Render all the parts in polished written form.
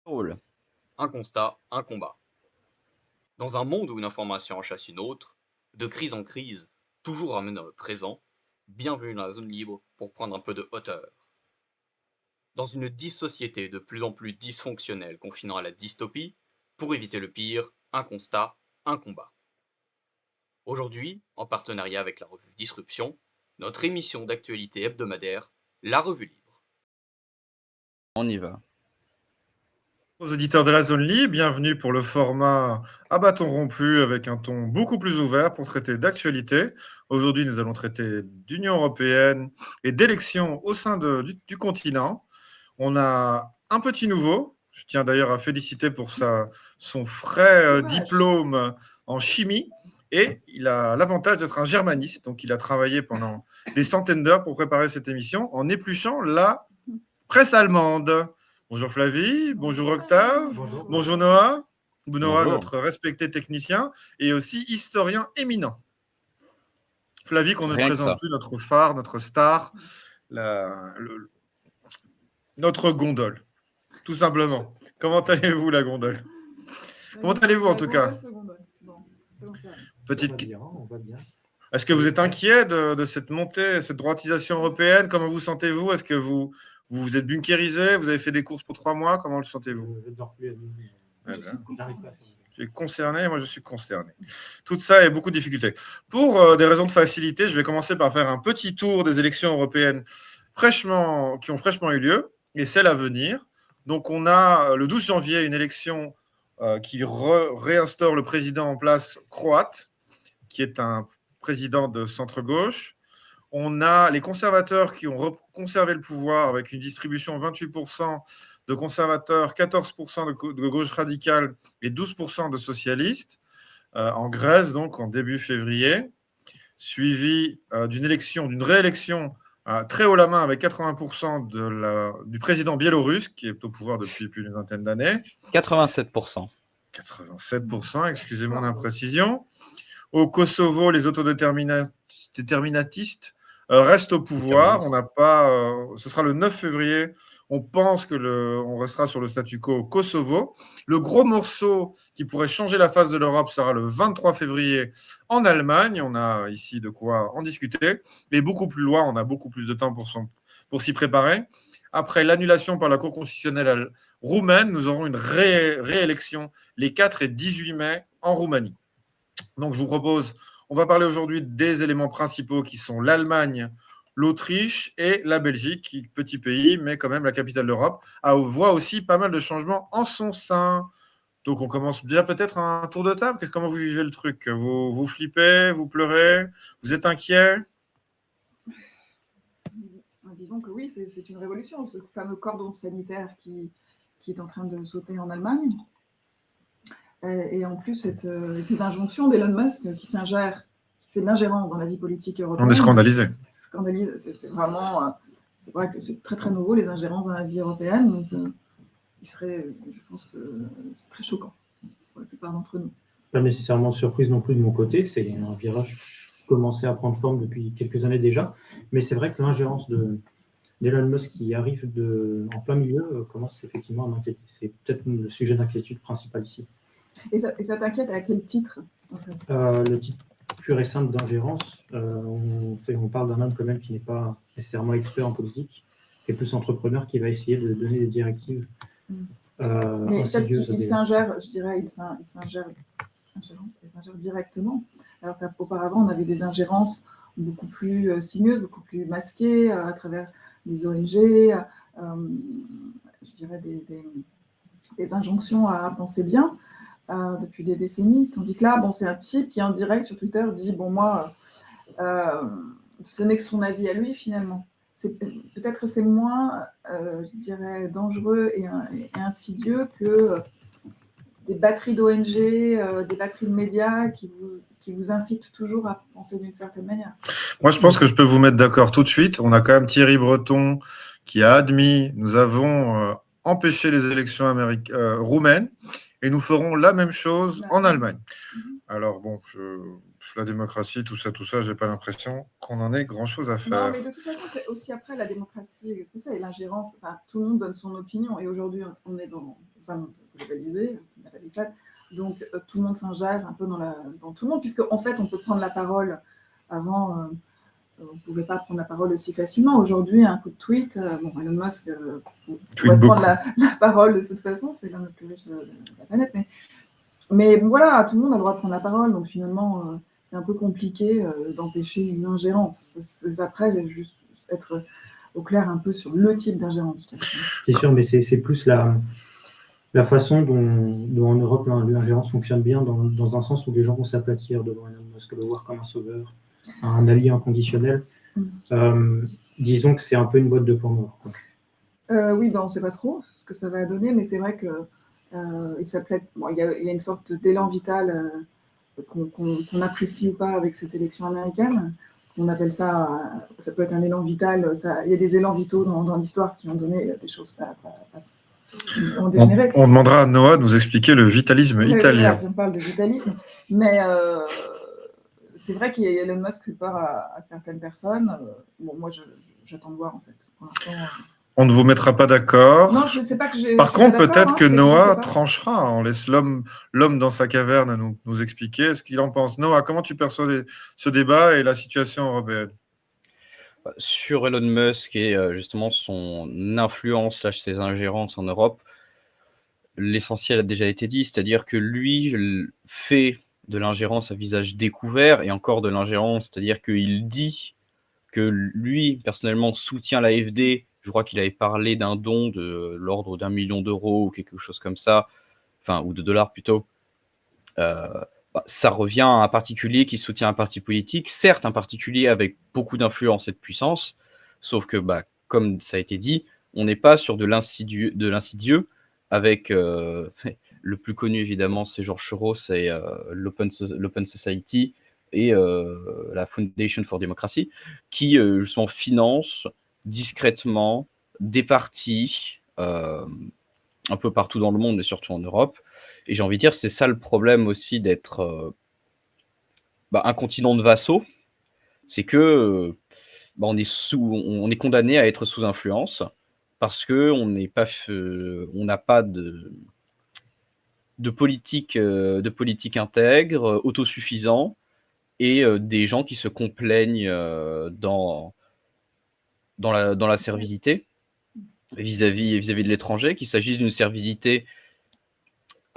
Drôle. Un constat, un combat. Dans un monde où une information en chasse une autre, de crise en crise, toujours ramené dans le présent, bienvenue dans la zone libre pour prendre un peu de hauteur. Dans une société de plus en plus dysfonctionnelle confinant à la dystopie, pour éviter le pire, un constat, un combat. Aujourd'hui, en partenariat avec la revue Disruption, notre émission d'actualité hebdomadaire, La Revue Libre. On y va. Aux auditeurs de la Zone Libre, bienvenue pour le format à bâton rompu avec un ton beaucoup plus ouvert pour traiter d'actualité. Aujourd'hui, nous allons traiter d'Union européenne et d'élections au sein du continent. On a un petit nouveau. Je tiens d'ailleurs à féliciter pour son frais diplôme en chimie. Et il a l'avantage d'être un germaniste. Donc, il a travaillé pendant des centaines d'heures pour préparer cette émission en épluchant la presse allemande. Bonjour Flavie, bonjour Octave, bonjour Noah. Noah, Bonjour. notre respecté technicien et aussi historien éminent. Flavie, qu'on ne Rien que présente ça. plus, notre phare, notre star, notre gondole, tout simplement. Comment allez-vous, la gondole? Comment allez-vous, en tout cas? Petite... On va bien. Est-ce que vous êtes inquiet de cette montée, cette droitisation européenne? Comment vous sentez-vous? Est-ce que vous êtes bunkérisé? Vous avez fait des courses pour 3 mois? Comment le sentez-vous? Je ne dors plus à minuit. Je suis concerné, moi je suis consterné. Tout ça et beaucoup de difficultés. Pour des raisons de facilité, je vais commencer par faire un petit tour des élections européennes qui ont fraîchement eu lieu et celles à venir. Donc on a le 12 janvier une élection qui réinstaure le président en place croate, qui est un président de centre-gauche. On a les conservateurs qui ont conservé le pouvoir avec une distribution 28% de conservateurs, 14% de gauche radicale et 12% de socialistes en Grèce, donc en début février, suivi d'une réélection très haut la main avec 80% du président biélorusse qui est au pouvoir depuis plus d'une vingtaine d'années. 87%. 87%, excusez mon imprécision. Au Kosovo, les autodéterminatistes restent au pouvoir. On n'a pas. Ce sera le 9 février. On pense on restera sur le statu quo au Kosovo. Le gros morceau qui pourrait changer la face de l'Europe sera le 23 février en Allemagne. On a ici de quoi en discuter. Mais beaucoup plus loin, on a beaucoup plus de temps pour s'y préparer. Après l'annulation par la Cour constitutionnelle roumaine, nous aurons une réélection les 4 et 18 mai en Roumanie. Donc, je vous propose, on va parler aujourd'hui des éléments principaux qui sont l'Allemagne, l'Autriche et la Belgique, petit pays, mais quand même la capitale d'Europe, voit aussi pas mal de changements en son sein. Donc, on commence bien peut-être un tour de table. Comment vous vivez le truc? Vous flippez, vous pleurez, vous êtes inquiet? Disons que oui, c'est une révolution, ce fameux cordon sanitaire qui est en train de sauter en Allemagne. Et en plus, ces injonctions d'Elon Musk qui s'ingère, qui fait de l'ingérence dans la vie politique européenne. On est scandalisé. C'est vraiment, c'est vrai que c'est très très nouveau, les ingérences dans la vie européenne. Donc, je pense que c'est très choquant pour la plupart d'entre nous. Pas nécessairement surprise non plus de mon côté, c'est un virage qui commençait à prendre forme depuis quelques années déjà. Mais c'est vrai que l'ingérence d'Elon Musk qui arrive en plein milieu commence effectivement à m'inquiéter. C'est peut-être le sujet d'inquiétude principal ici. Et ça t'inquiète à quel titre en fait? Le titre pur et simple d'ingérence, on parle d'un homme quand même qui n'est pas nécessairement expert en politique, qui est plus entrepreneur, qui va essayer de donner des directives. Mais parce qu'il s'ingère, je dirais, il s'ingère directement. Alors qu'auparavant, on avait des ingérences beaucoup plus sinueuses, beaucoup plus masquées à travers des ONG, je dirais des injonctions à penser bien. Depuis des décennies, tandis que là, c'est un type qui en direct sur Twitter dit moi, ce n'est que son avis à lui finalement. Peut-être c'est moins, je dirais, dangereux et insidieux que des batteries d'ONG, des batteries de médias qui vous incitent toujours à penser d'une certaine manière. Moi, je pense que je peux vous mettre d'accord tout de suite. On a quand même Thierry Breton qui a admis nous avons empêché les élections roumaines. Et nous ferons la même chose en Allemagne. Alors bon, la démocratie, tout ça, j'ai pas l'impression qu'on en ait grand-chose à faire. Non, mais de toute façon, c'est aussi après la démocratie, qu'est-ce que c'est, et l'ingérence, tout le monde donne son opinion, et aujourd'hui, on est dans ça globalisé, on appelle ça. Donc tout le monde s'ingère un peu dans tout le monde, puisque en fait on peut prendre la parole. Avant, on ne pouvait pas prendre la parole aussi facilement. Aujourd'hui, un coup de tweet, Elon Musk pourrait prendre la parole de toute façon, c'est l'un des plus riches de la planète. Mais voilà, tout le monde a le droit de prendre la parole, donc finalement, c'est un peu compliqué d'empêcher une ingérence. Après, juste être au clair un peu sur le type d'ingérence. C'est sûr, mais c'est plus la façon dont en Europe l'ingérence fonctionne bien, dans un sens où les gens vont s'aplatir devant Elon Musk, le voir comme un sauveur, un allié inconditionnel. Disons que c'est un peu une boîte de Pandore. Oui, on ne sait pas trop ce que ça va donner, mais c'est vrai que il y a une sorte d'élan vital qu'on apprécie ou pas avec cette élection américaine. On appelle ça peut être un élan vital. Il y a des élans vitaux dans l'histoire qui ont donné des choses pas on demandera à Noah de nous expliquer le vitalisme italien. Voilà, on parle de vitalisme, mais c'est vrai qu'il y a Elon Musk qui peur à certaines personnes. Moi, j'attends de voir en fait. Pour l'instant, on ne vous mettra pas d'accord. Non, je ne sais pas que j'ai. Par contre, peut-être que Noah tranchera. On laisse l'homme dans sa caverne nous expliquer ce qu'il en pense. Noah, comment tu perçois ce débat et la situation européenne? Sur Elon Musk et justement son influence, ses ingérences en Europe, l'essentiel a déjà été dit, c'est-à-dire que lui fait de l'ingérence à visage découvert et encore de l'ingérence, c'est-à-dire qu'il dit que lui, personnellement, soutient l'AfD. Je crois qu'il avait parlé d'un don de l'ordre d'1 million d'euros ou quelque chose comme ça, ou de dollars plutôt. Ça revient à un particulier qui soutient un parti politique, certes un particulier avec beaucoup d'influence et de puissance, sauf que, comme ça a été dit, on n'est pas sur de l'insidieux avec le plus connu évidemment, c'est George Soros et l'Open Society et la Foundation for Democracy, qui justement finance discrètement des partis un peu partout dans le monde, mais surtout en Europe. Et j'ai envie de dire, c'est ça le problème aussi d'être un continent de vassaux, c'est que on est condamné à être sous influence parce que on n'a pas de politique intègre, autosuffisant, et des gens qui se complaignent dans la servilité vis-à-vis de l'étranger, qu'il s'agisse d'une servilité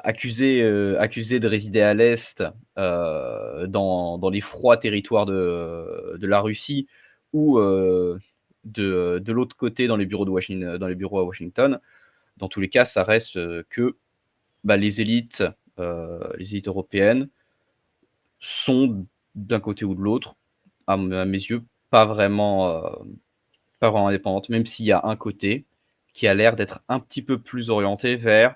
accusé de résider à l'Est, dans les froids territoires de la Russie, ou de l'autre côté dans les bureaux à Washington. Dans tous les cas, ça reste que les élites européennes sont d'un côté ou de l'autre, à mes yeux, pas vraiment indépendantes, même s'il y a un côté qui a l'air d'être un petit peu plus orienté vers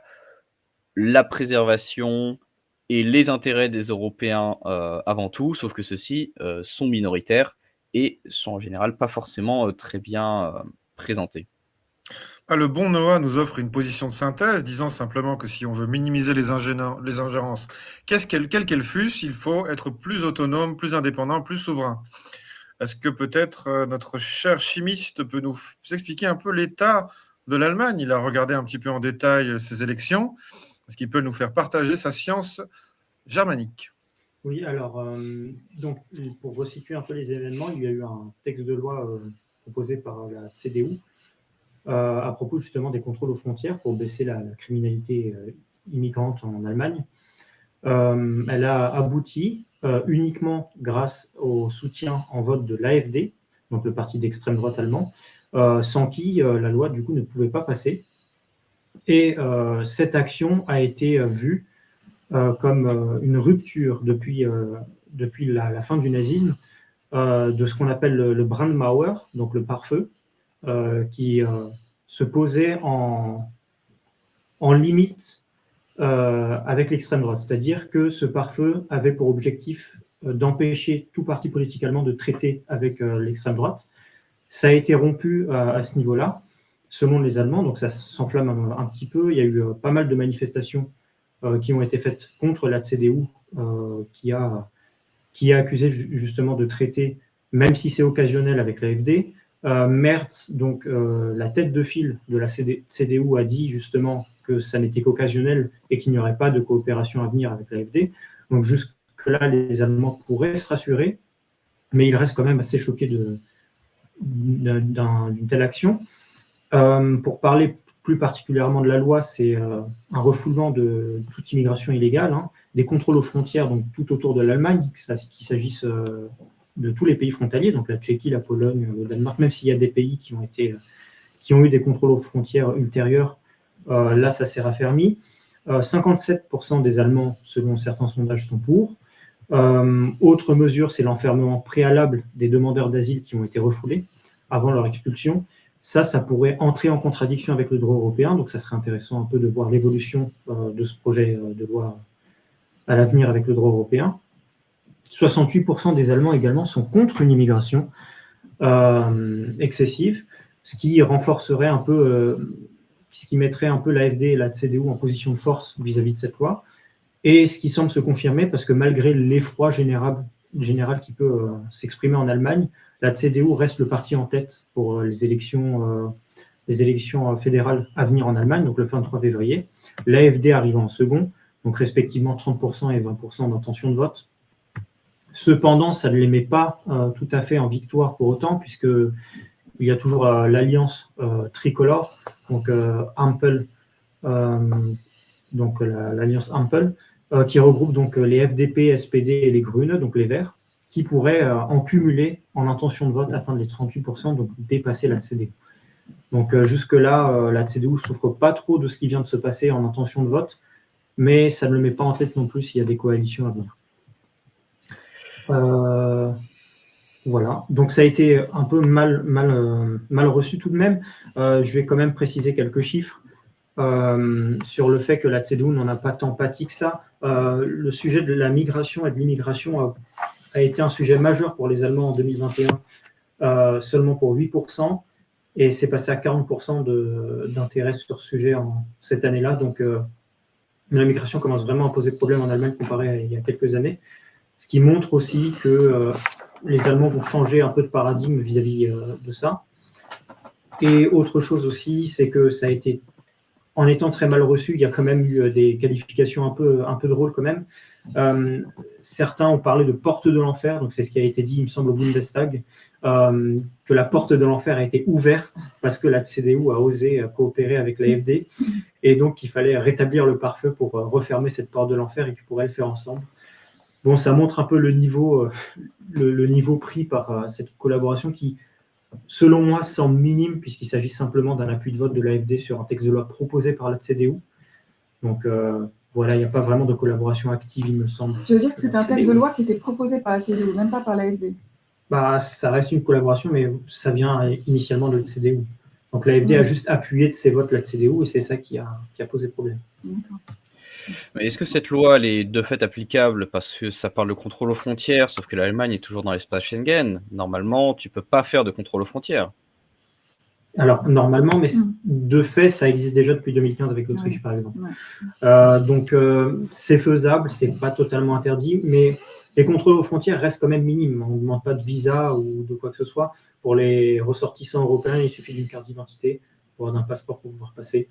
la préservation et les intérêts des Européens avant tout, sauf que ceux-ci sont minoritaires et sont en général pas forcément très bien présentés. Le bon Noah nous offre une position de synthèse, disant simplement que si on veut minimiser les ingérences, quelles qu'elles fussent, il faut être plus autonome, plus indépendant, plus souverain. Est-ce que peut-être notre cher chimiste peut nous expliquer un peu l'état de l'Allemagne? Il a regardé un petit peu en détail ces élections. Est-ce qu'il peut nous faire partager sa science germanique? Oui, alors, donc, pour resituer un peu les événements, il y a eu un texte de loi proposé par la CDU à propos justement des contrôles aux frontières pour baisser la criminalité immigrante en Allemagne. Elle a abouti uniquement grâce au soutien en vote de l'AfD, donc le parti d'extrême droite allemand, sans qui la loi du coup ne pouvait pas passer. Et cette action a été vue comme une rupture depuis la fin du nazisme de ce qu'on appelle le Brandmauer, donc le pare-feu, qui se posait en limite avec l'extrême droite. C'est-à-dire que ce pare-feu avait pour objectif d'empêcher tout parti politique allemand de traiter avec l'extrême droite. Ça a été rompu à ce niveau-là, selon les Allemands, donc ça s'enflamme un petit peu. Il y a eu pas mal de manifestations qui ont été faites contre la CDU, qui a accusé justement de traiter, même si c'est occasionnel, avec l'AfD. Merz, donc la tête de file de la CDU, a dit justement que ça n'était qu'occasionnel et qu'il n'y aurait pas de coopération à venir avec l'AfD. Donc jusque-là, les Allemands pourraient se rassurer, mais ils restent quand même assez choqués d'une telle action. Pour parler plus particulièrement de la loi, c'est un refoulement de toute immigration illégale, des contrôles aux frontières, donc tout autour de l'Allemagne, qu'il s'agisse de tous les pays frontaliers, donc la Tchéquie, la Pologne, le Danemark, même s'il y a des pays qui ont eu des contrôles aux frontières ultérieurs, là, ça s'est raffermi. 57% des Allemands, selon certains sondages, sont pour. Autre mesure, c'est l'enfermement préalable des demandeurs d'asile qui ont été refoulés avant leur expulsion. Ça pourrait entrer en contradiction avec le droit européen, donc ça serait intéressant un peu de voir l'évolution de ce projet de loi à l'avenir avec le droit européen. 68% des Allemands également sont contre une immigration excessive, ce qui renforcerait un peu, ce qui mettrait un peu l'AfD et la CDU en position de force vis-à-vis de cette loi, et ce qui semble se confirmer parce que malgré l'effroi général qui peut s'exprimer en Allemagne, la CDU reste le parti en tête pour les élections fédérales à venir en Allemagne, donc le 23 février. L'AfD arrive en second, donc respectivement 30% et 20% d'intention de vote. Cependant, ça ne les met pas tout à fait en victoire pour autant, puisqu'il y a toujours l'alliance tricolore, donc Ampel, donc l'alliance Ampel, qui regroupe donc les FDP, SPD et les Grüne, donc les Verts, qui pourraient en cumuler en intention de vote atteindre les 38%, donc dépasser la CDU. Donc jusque-là, la CDU ne souffre pas trop de ce qui vient de se passer en intention de vote, mais ça ne le met pas en tête non plus s'il y a des coalitions à venir. Voilà, donc ça a été un peu mal reçu tout de même. Je vais quand même préciser quelques chiffres sur le fait que la CDU n'en a pas tant pâti que ça. Le sujet de la migration et de l'immigration a été un sujet majeur pour les Allemands en 2021, seulement pour 8%, et c'est passé à 40% d'intérêt sur ce sujet cette année-là. Donc la migration commence vraiment à poser problème en Allemagne comparé à il y a quelques années. Ce qui montre aussi que les Allemands vont changer un peu de paradigme vis-à-vis de ça. Et autre chose aussi, c'est que ça a été, en étant très mal reçu, il y a quand même eu des qualifications un peu drôles quand même. Certains ont parlé de porte de l'enfer, donc c'est ce qui a été dit, il me semble, au Bundestag, que la porte de l'enfer a été ouverte parce que la CDU a osé coopérer avec l'AfD, et donc il fallait rétablir le pare-feu pour refermer cette porte de l'enfer et qu'ils pourraient le faire ensemble. Bon, ça montre un peu le niveau pris par cette collaboration qui, selon moi, semble minime puisqu'il s'agit simplement d'un appui de vote de l'AfD sur un texte de loi proposé par la CDU. Donc voilà, il n'y a pas vraiment de collaboration active, il me semble. Tu veux dire que c'est un texte de loi qui était proposé par la CDU, même pas par l'AfD? Ça reste une collaboration, mais ça vient initialement de la CDU. Donc l'AfD a juste appuyé de ses votes la CDU et c'est ça qui a posé problème. D'accord. Mais est-ce que cette loi elle est de fait applicable parce que ça parle de contrôle aux frontières, sauf que l'Allemagne est toujours dans l'espace Schengen? Normalement, tu peux pas faire de contrôle aux frontières. Alors, normalement, mais de fait, ça existe déjà depuis 2015 avec l'Autriche, par exemple. Donc, c'est faisable, c'est pas totalement interdit, mais les contrôles aux frontières restent quand même minimes. On ne demande pas de visa ou de quoi que ce soit. Pour les ressortissants européens, il suffit d'une carte d'identité, voire d'un passeport pour pouvoir passer.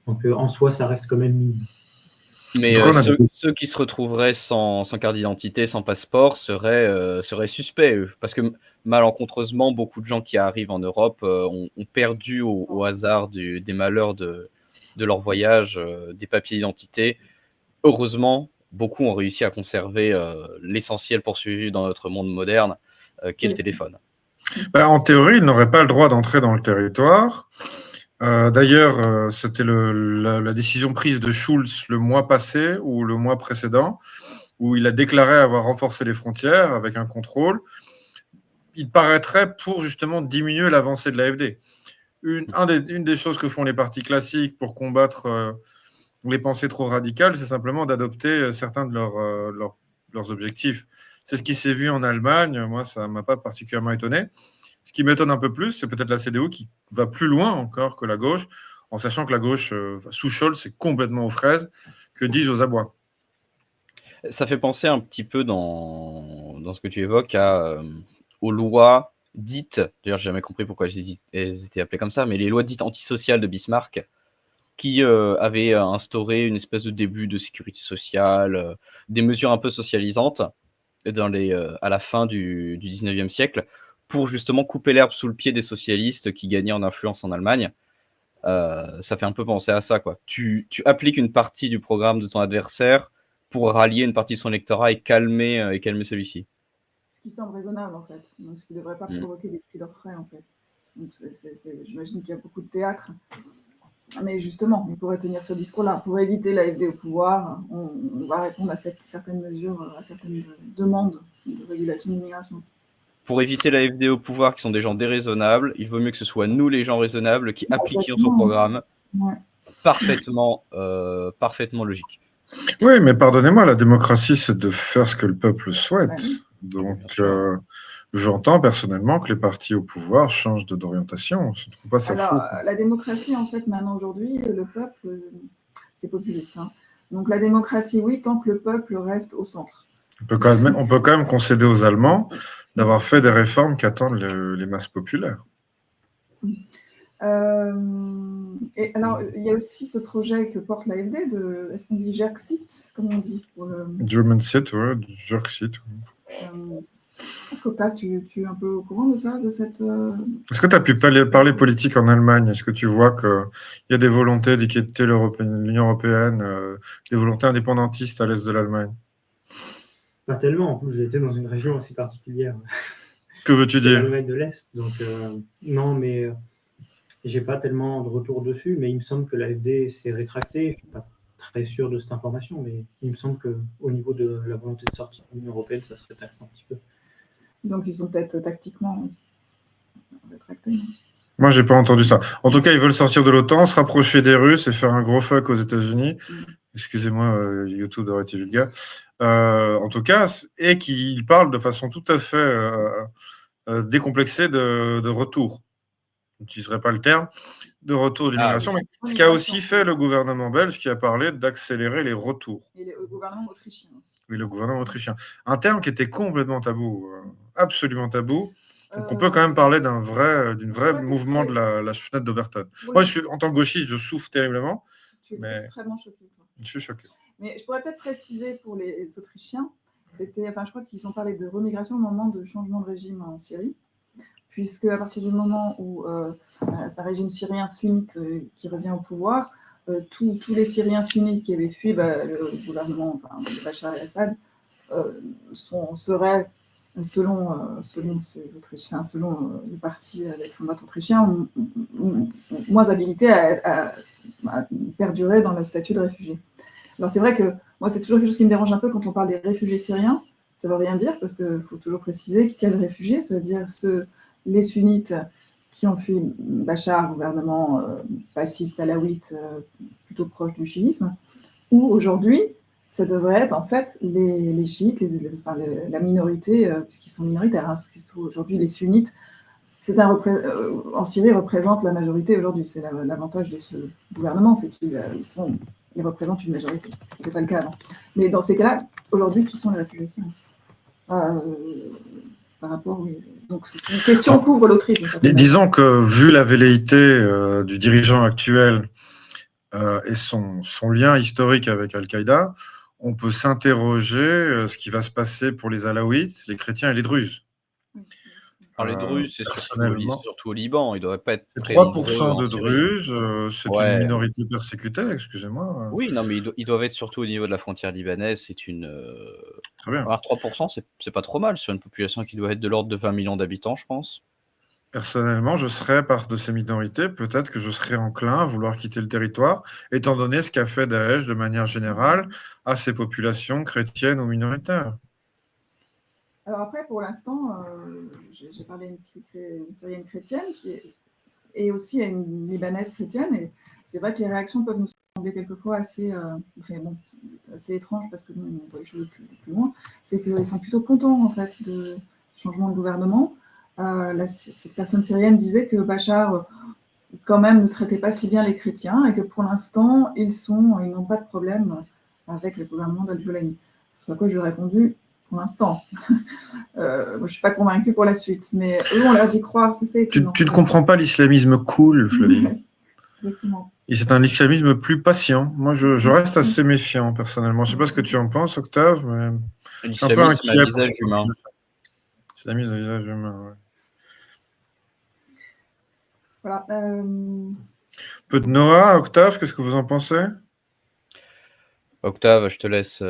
Donc, en soi, ça reste quand même minime. Mais ceux qui se retrouveraient sans carte d'identité, sans passeport, seraient suspects, eux. Parce que malencontreusement, beaucoup de gens qui arrivent en Europe ont perdu au hasard des malheurs de leur voyage des papiers d'identité. Heureusement, beaucoup ont réussi à conserver l'essentiel poursuivi dans notre monde moderne, qui est le téléphone. En théorie, ils n'auraient pas le droit d'entrer dans le territoire. D'ailleurs, c'était la décision prise de Schulz le mois passé ou le mois précédent, où il a déclaré avoir renforcé les frontières avec un contrôle. Il paraîtrait pour justement diminuer l'avancée de l'AfD. Une des choses que font les partis classiques pour combattre les pensées trop radicales, c'est simplement d'adopter certains de leurs objectifs. C'est ce qui s'est vu en Allemagne. Moi, ça ne m'a pas particulièrement étonné. Ce qui m'étonne un peu plus, c'est peut-être la CDU qui va plus loin encore que la gauche, en sachant que la gauche, sous Scholz, c'est complètement aux fraises, que dis-je aux abois. Ça fait penser un petit peu dans ce que tu évoques aux lois dites, d'ailleurs j'ai jamais compris pourquoi elles étaient appelées comme ça, mais les lois dites antisociales de Bismarck, qui avait instauré une espèce de début de sécurité sociale, des mesures un peu socialisantes à la fin du 19e siècle, pour justement couper l'herbe sous le pied des socialistes qui gagnaient en influence en Allemagne. Ça fait un peu penser à ça, quoi. Tu appliques une partie du programme de ton adversaire pour rallier une partie de son électorat et calmer celui-ci. Ce qui semble raisonnable, en fait. Donc, ce qui ne devrait pas provoquer des cris d'orfraie, en fait. Donc, j'imagine qu'il y a beaucoup de théâtre. Mais justement, il pourrait tenir ce discours-là. Pour éviter l'AfD au pouvoir, on va répondre à certaines mesures, à certaines demandes de régulation de l'immigration. Pour éviter l'AfD au pouvoir, qui sont des gens déraisonnables, il vaut mieux que ce soit nous, les gens raisonnables, qui appliquions son programme. Ouais. Parfaitement logique. Oui, mais pardonnez-moi, la démocratie, c'est de faire ce que le peuple souhaite. Ouais. Donc, j'entends personnellement que les partis au pouvoir changent d'orientation. Je ne trouve pas ça faux. La démocratie, en fait, maintenant, aujourd'hui, le peuple, c'est populiste. Hein. Donc, la démocratie, oui, tant que le peuple reste au centre. On peut quand même concéder aux Allemands d'avoir fait des réformes qu'attendent les masses populaires. Et alors, il y a aussi ce projet que porte l'AfD est-ce qu'on dit Jerxit, comme on dit German Sit, ouais, Jerxit. Est-ce qu'Octave, tu es un peu au courant de ça, de cette... Est-ce que tu as pu parler politique en Allemagne? Est-ce que tu vois qu'il y a des volontés de quitter l'Union européenne, des volontés indépendantistes à l'est de l'Allemagne? Pas tellement. En plus, j'ai été dans une région assez particulière. Que veux-tu dire? L'Allemagne de l'Est. Donc, non, mais j'ai pas tellement de retour dessus. Mais il me semble que l'AfD s'est rétractée. Je suis pas très sûr de cette information, mais il me semble qu'au niveau de la volonté de sortir de l'Union européenne, ça se rétracte un petit peu. Disons qu'ils sont peut-être tactiquement rétractés. Moi, j'ai pas entendu ça. En tout cas, ils veulent sortir de l'OTAN, se rapprocher des Russes et faire un gros fuck aux États-Unis. Excusez-moi, YouTube aurait été vulgaire. En tout cas, et qu'ils parlent de façon tout à fait décomplexée de retour. Je n'utiliserai pas le terme de retour de l'immigration, mais ce qu'a aussi fait le gouvernement belge, qui a parlé d'accélérer les retours. Et le gouvernement autrichien aussi. Oui, le gouvernement autrichien. Un terme qui était complètement tabou, absolument tabou. Donc on peut quand même parler d'un vrai mouvement de la fenêtre d'Overton. Oui. Moi, en tant que gauchiste, je souffre terriblement. Tu es extrêmement choqué, toi. Je suis choqué. Mais je pourrais peut-être préciser pour les Autrichiens, je crois qu'ils ont parlé de remigration au moment de changement de régime en Syrie, puisque à partir du moment où c'est un régime syrien sunnite qui revient au pouvoir, tous les Syriens sunnites qui avaient fui le gouvernement de Bachar el-Assad seraient, selon le parti d'extrême droite autrichien, moins habilités à perdurer dans le statut de réfugié. Alors c'est vrai que moi c'est toujours quelque chose qui me dérange un peu quand on parle des réfugiés syriens. Ça ne veut rien dire parce qu'il faut toujours préciser quels réfugiés, c'est-à-dire les sunnites qui ont fui Bachar, gouvernement bassiste alawite plutôt proche du chiisme, ou aujourd'hui ça devrait être en fait les chiites, la minorité, puisqu'ils sont minoritaires, parce qu'ils sont aujourd'hui les sunnites. En Syrie représentent la majorité aujourd'hui. C'est l'avantage de ce gouvernement, c'est qu'ils représentent une majorité. Ce n'était pas le cas avant. Mais dans ces cas-là, aujourd'hui, qui sont les réfugiés syriens par rapport, oui. Donc c'est une question qu'ouvre l'Autriche. Disons que vu la velléité du dirigeant actuel et son lien historique avec Al-Qaïda, on peut s'interroger ce qui va se passer pour les Alaouites, les chrétiens et les Druzes. Alors les Druzes, c'est surtout au Liban. Il ne devrait pas être très 3% de Druzes, c'est une minorité persécutée, excusez-moi. Oui, non, mais ils doivent être surtout au niveau de la frontière libanaise. C'est une. Très bien. Alors 3%, c'est pas trop mal sur une population qui doit être de l'ordre de 20 millions d'habitants, je pense. Personnellement, je serais part de ces minorités. Peut-être que je serais enclin à vouloir quitter le territoire, étant donné ce qu'a fait Daesh de manière générale à ces populations chrétiennes ou minoritaires. Alors après, pour l'instant, j'ai parlé d'une Syrienne chrétienne et aussi à une Libanaise chrétienne. Et c'est vrai que les réactions peuvent nous sembler quelquefois assez étranges parce que nous, on voit les choses plus loin. C'est qu'ils sont plutôt contents en fait du changement de gouvernement. Cette personne syrienne disait que Bachar, quand même, ne traitait pas si bien les chrétiens et que pour l'instant, ils n'ont pas de problème avec le gouvernement d'Al-Jolani. Ce à quoi je lui ai répondu, pour l'instant. Je ne suis pas convaincue pour la suite, mais eux, on leur dit croire, c'est étonnant. Tu ne comprends pas l'islamisme cool, Flavie. effectivement. Et c'est un islamisme plus patient. Moi, je reste assez méfiant, personnellement. Je ne sais pas ce que tu en penses, Octave, mais je suis un peu L'islamisme à inquiet pour visage cette humain. population. Islamisme à visage humain, ouais. Voilà. Peu de Noah, Octave, qu'est-ce que vous en pensez? Octave, je te laisse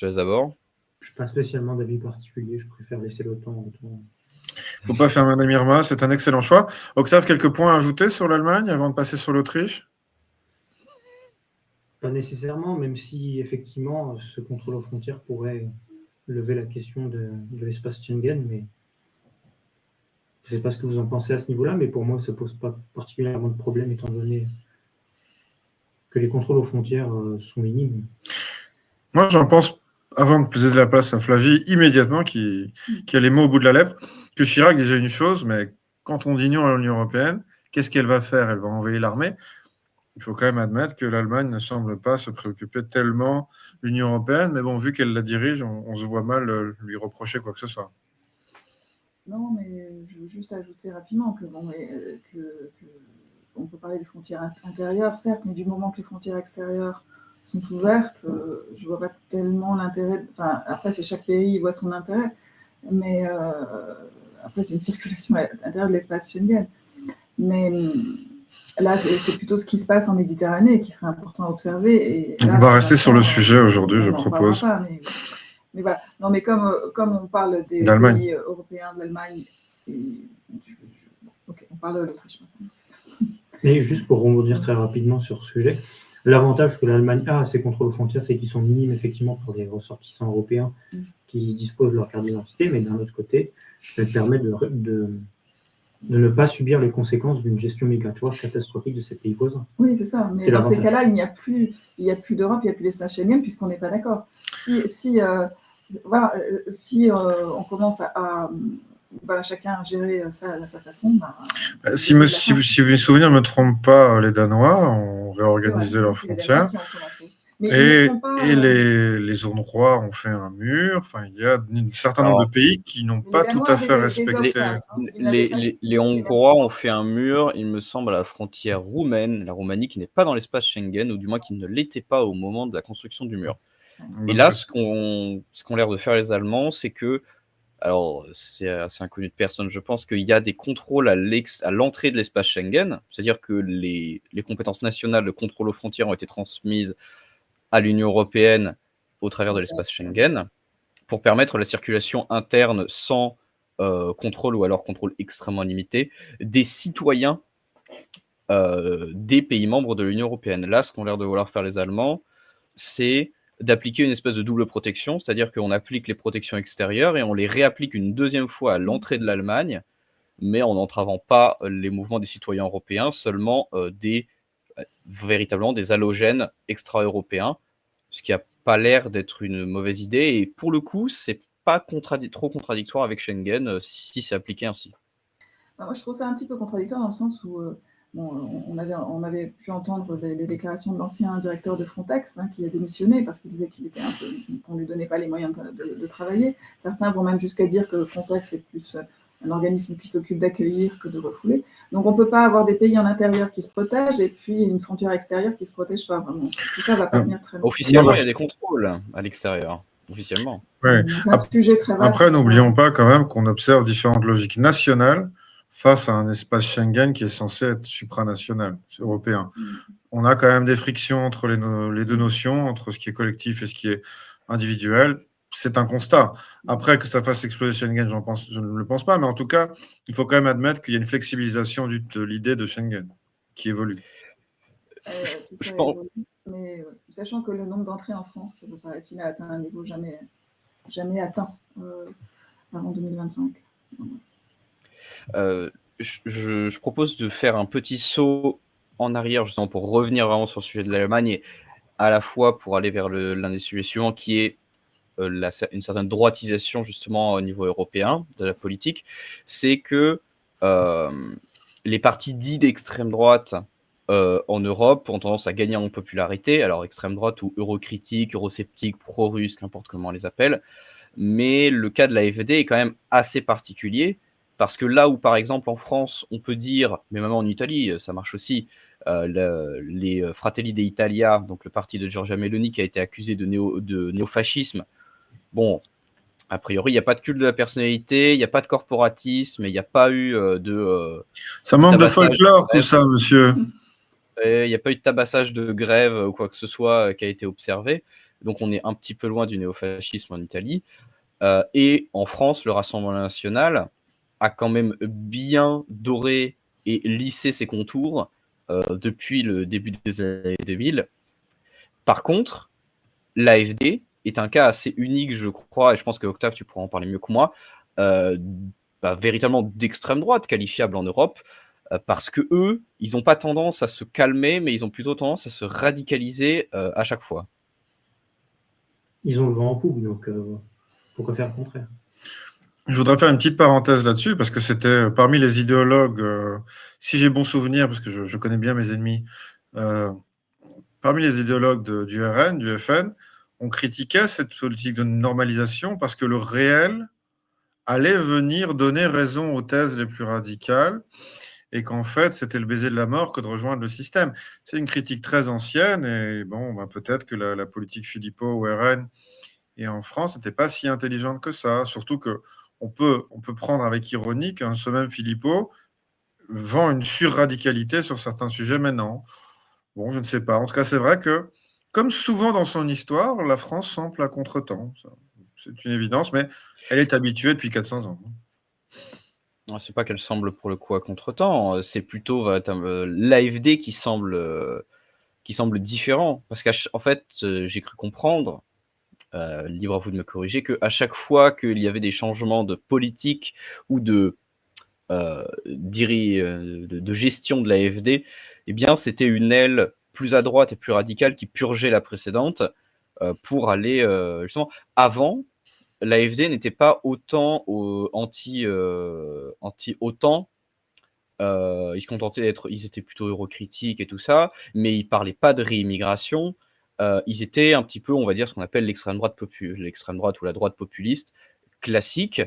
d'abord. Je n'ai pas spécialement d'avis particulier, je préfère laisser le temps au temps. Il ne faut pas faire Madame Irma, c'est un excellent choix. Octave, quelques points à ajouter sur l'Allemagne avant de passer sur l'Autriche? Pas nécessairement, même si effectivement ce contrôle aux frontières pourrait lever la question de l'espace Schengen, mais je ne sais pas ce que vous en pensez à ce niveau-là, mais pour moi, ça ne pose pas particulièrement de problème étant donné que les contrôles aux frontières sont minimes. Moi, j'en pense, avant de poser de la place à Flavie, immédiatement, qui a les mots au bout de la lèvre, que Chirac disait une chose, mais quand on dit non à l'Union européenne, qu'est-ce qu'elle va faire? Elle va envoyer l'armée. Il faut quand même admettre que l'Allemagne ne semble pas se préoccuper tellement de l'Union européenne, mais bon, vu qu'elle la dirige, on se voit mal lui reprocher quoi que ce soit. Non, mais je veux juste ajouter rapidement que on peut parler des frontières intérieures, certes, mais du moment que les frontières extérieures sont ouvertes, je ne vois pas tellement l'intérêt. Enfin, après, c'est chaque pays voit son intérêt, mais après, c'est une circulation à l'intérieur de l'espace Schengen. Mais là, c'est plutôt ce qui se passe en Méditerranée qui serait important à observer. Et là, on va rester sur le sujet aujourd'hui, je propose. Pas, mais voilà. Non, mais comme on parle des pays européens, de l'Allemagne, ok, on parle de l'Autriche maintenant. Mais juste pour rebondir très rapidement sur ce sujet, l'avantage que l'Allemagne a à ses contrôles aux frontières, c'est qu'ils sont minimes effectivement pour les ressortissants européens qui disposent de leur carte d'identité, mais d'un autre côté, elle permet de ne pas subir les conséquences d'une gestion migratoire catastrophique de ces pays voisins. Oui, c'est ça. Mais dans ces cas-là, il n'y a plus d'Europe, il n'y a plus d'espace Schengen puisqu'on n'est pas d'accord. Si on commence à chacun gérer ça à sa façon. Si mes souvenirs ne me trompent pas, les Danois ont réorganisé leurs frontières. Et les Hongrois ont fait un mur. Enfin, il y a un certain nombre de pays qui n'ont pas tout à fait respecté. Les Hongrois ont fait un mur, il me semble, à la frontière roumaine, la Roumanie qui n'est pas dans l'espace Schengen, ou du moins qui ne l'était pas au moment de la construction du mur. Et là, ce qu'ont l'air de faire les Allemands, c'est que, alors c'est assez inconnu de personne, je pense qu'il y a des contrôles à l'entrée de l'espace Schengen, c'est-à-dire que les compétences nationales de contrôle aux frontières ont été transmises à l'Union européenne au travers de l'espace Schengen pour permettre la circulation interne sans contrôle ou alors contrôle extrêmement limité des citoyens des pays membres de l'Union européenne. Là, ce qu'ont l'air de vouloir faire les Allemands, c'est d'appliquer une espèce de double protection, c'est-à-dire qu'on applique les protections extérieures et on les réapplique une deuxième fois à l'entrée de l'Allemagne, mais en n'entravant pas les mouvements des citoyens européens, seulement véritablement des halogènes extra-européens, ce qui n'a pas l'air d'être une mauvaise idée. Et pour le coup, c'est pas trop contradictoire avec Schengen si c'est appliqué ainsi. Moi, je trouve ça un petit peu contradictoire dans le sens où on avait pu entendre les déclarations de l'ancien directeur de Frontex qui a démissionné parce qu'il disait qu'on ne lui donnait pas les moyens de travailler. Certains vont même jusqu'à dire que Frontex est plus un organisme qui s'occupe d'accueillir que de refouler. Donc on ne peut pas avoir des pays en intérieur qui se protègent et puis une frontière extérieure qui ne se protège pas vraiment. Tout ça ne va pas venir très loin. Officiellement, il y a des contrôles à l'extérieur. Officiellement. Ouais. C'est un sujet très vaste. Après, n'oublions pas quand même qu'on observe différentes logiques nationales face à un espace Schengen qui est censé être supranational, européen. On a quand même des frictions entre les deux notions, entre ce qui est collectif et ce qui est individuel. C'est un constat. Après, que ça fasse exploser Schengen, je ne le pense pas, mais en tout cas, il faut quand même admettre qu'il y a une flexibilisation de l'idée de Schengen qui évolue. Mais sachant que le nombre d'entrées en France, paraît-il, a atteint un niveau jamais atteint avant 2025. Je propose de faire un petit saut en arrière, justement, pour revenir vraiment sur le sujet de l'Allemagne, et à la fois pour aller vers l'un des sujets suivants, qui est une certaine droitisation, justement, au niveau européen de la politique. C'est que les partis dits d'extrême droite en Europe ont tendance à gagner en popularité, alors extrême droite ou eurocritique, eurosceptique, pro-russe, qu'importe comment on les appelle, mais le cas de l'AfD est quand même assez particulier, parce que là où, par exemple, en France, on peut dire, mais même en Italie, ça marche aussi, les Fratelli d'Italia, donc le parti de Giorgia Meloni, qui a été accusé de néofascisme. Bon, a priori, il n'y a pas de culte de la personnalité, il n'y a pas de corporatisme, il n'y a pas eu Ça manque de tabassage folklore, de tout ça, monsieur. il n'y a pas eu de tabassage de grève ou quoi que ce soit qui a été observé. Donc on est un petit peu loin du néofascisme en Italie. Et en France, le Rassemblement national a quand même bien doré et lissé ses contours depuis le début des années 2000. Par contre, l'AfD est un cas assez unique, je crois, et je pense que Octave, tu pourras en parler mieux que moi, véritablement d'extrême droite, qualifiable en Europe, parce que eux, ils n'ont pas tendance à se calmer, mais ils ont plutôt tendance à se radicaliser à chaque fois. Ils ont le vent en poupe, donc pourquoi faire le contraire? Je voudrais faire une petite parenthèse là-dessus, parce que c'était parmi les idéologues, si j'ai bon souvenir, parce que je connais bien mes ennemis, parmi les idéologues du RN, du FN, on critiquait cette politique de normalisation parce que le réel allait venir donner raison aux thèses les plus radicales et qu'en fait, c'était le baiser de la mort que de rejoindre le système. C'est une critique très ancienne et bon, peut-être que la politique Philippot au RN et en France n'était pas si intelligente que ça. Surtout qu'on peut prendre avec ironie qu'un ce même Philippot vend une surradicalité sur certains sujets maintenant. Bon, je ne sais pas. En tout cas, c'est vrai que, comme souvent dans son histoire, la France semble à contre-temps. C'est une évidence, mais elle est habituée depuis 400 ans. Non, c'est pas qu'elle semble pour le coup à contre-temps, c'est plutôt l'AfD qui semble différent. Parce qu'en fait, j'ai cru comprendre, libre à vous de me corriger, qu'à chaque fois qu'il y avait des changements de politique ou de gestion de l'AfD, eh bien, c'était une aile plus à droite et plus radicale qui purgeait la précédente pour aller justement. Avant, l'AfD n'était pas autant anti-OTAN. Ils se contentaient ils étaient plutôt eurocritiques et tout ça, mais ils parlaient pas de réimmigration. Ils étaient un petit peu, on va dire, ce qu'on appelle l'extrême droite ou la droite populiste classique.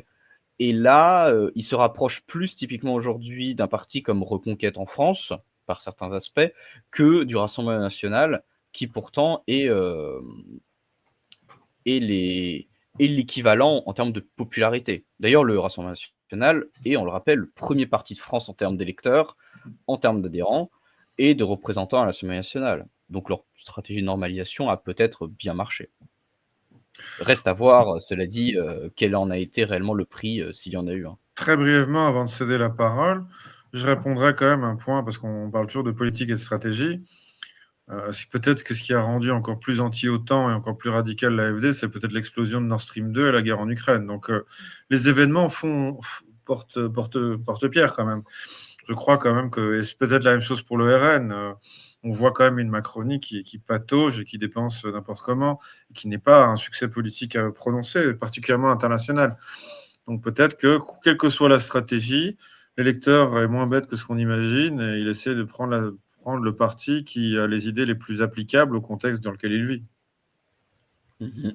Et là, ils se rapprochent plus typiquement aujourd'hui d'un parti comme Reconquête en France, par certains aspects, que du Rassemblement national, qui pourtant est l'équivalent en termes de popularité. D'ailleurs, le Rassemblement national est, on le rappelle, le premier parti de France en termes d'électeurs, en termes d'adhérents et de représentants à l'Assemblée nationale. Donc leur stratégie de normalisation a peut-être bien marché. Reste à voir, cela dit, quel en a été réellement le prix, s'il y en a eu un. Très brièvement, avant de céder la parole, je répondrai quand même à un point, parce qu'on parle toujours de politique et de stratégie. C'est peut-être que ce qui a rendu encore plus anti-OTAN et encore plus radical l'AfD, c'est peut-être l'explosion de Nord Stream 2 et la guerre en Ukraine. Donc, les événements portent pierre quand même. Je crois quand même que, et c'est peut-être la même chose pour le RN, on voit quand même une Macronie qui patauge et qui dépense n'importe comment, et qui n'est pas un succès politique prononcé, particulièrement international. Donc peut-être que, quelle que soit la stratégie, l'électeur est moins bête que ce qu'on imagine et il essaie de prendre le parti qui a les idées les plus applicables au contexte dans lequel il vit. Mmh.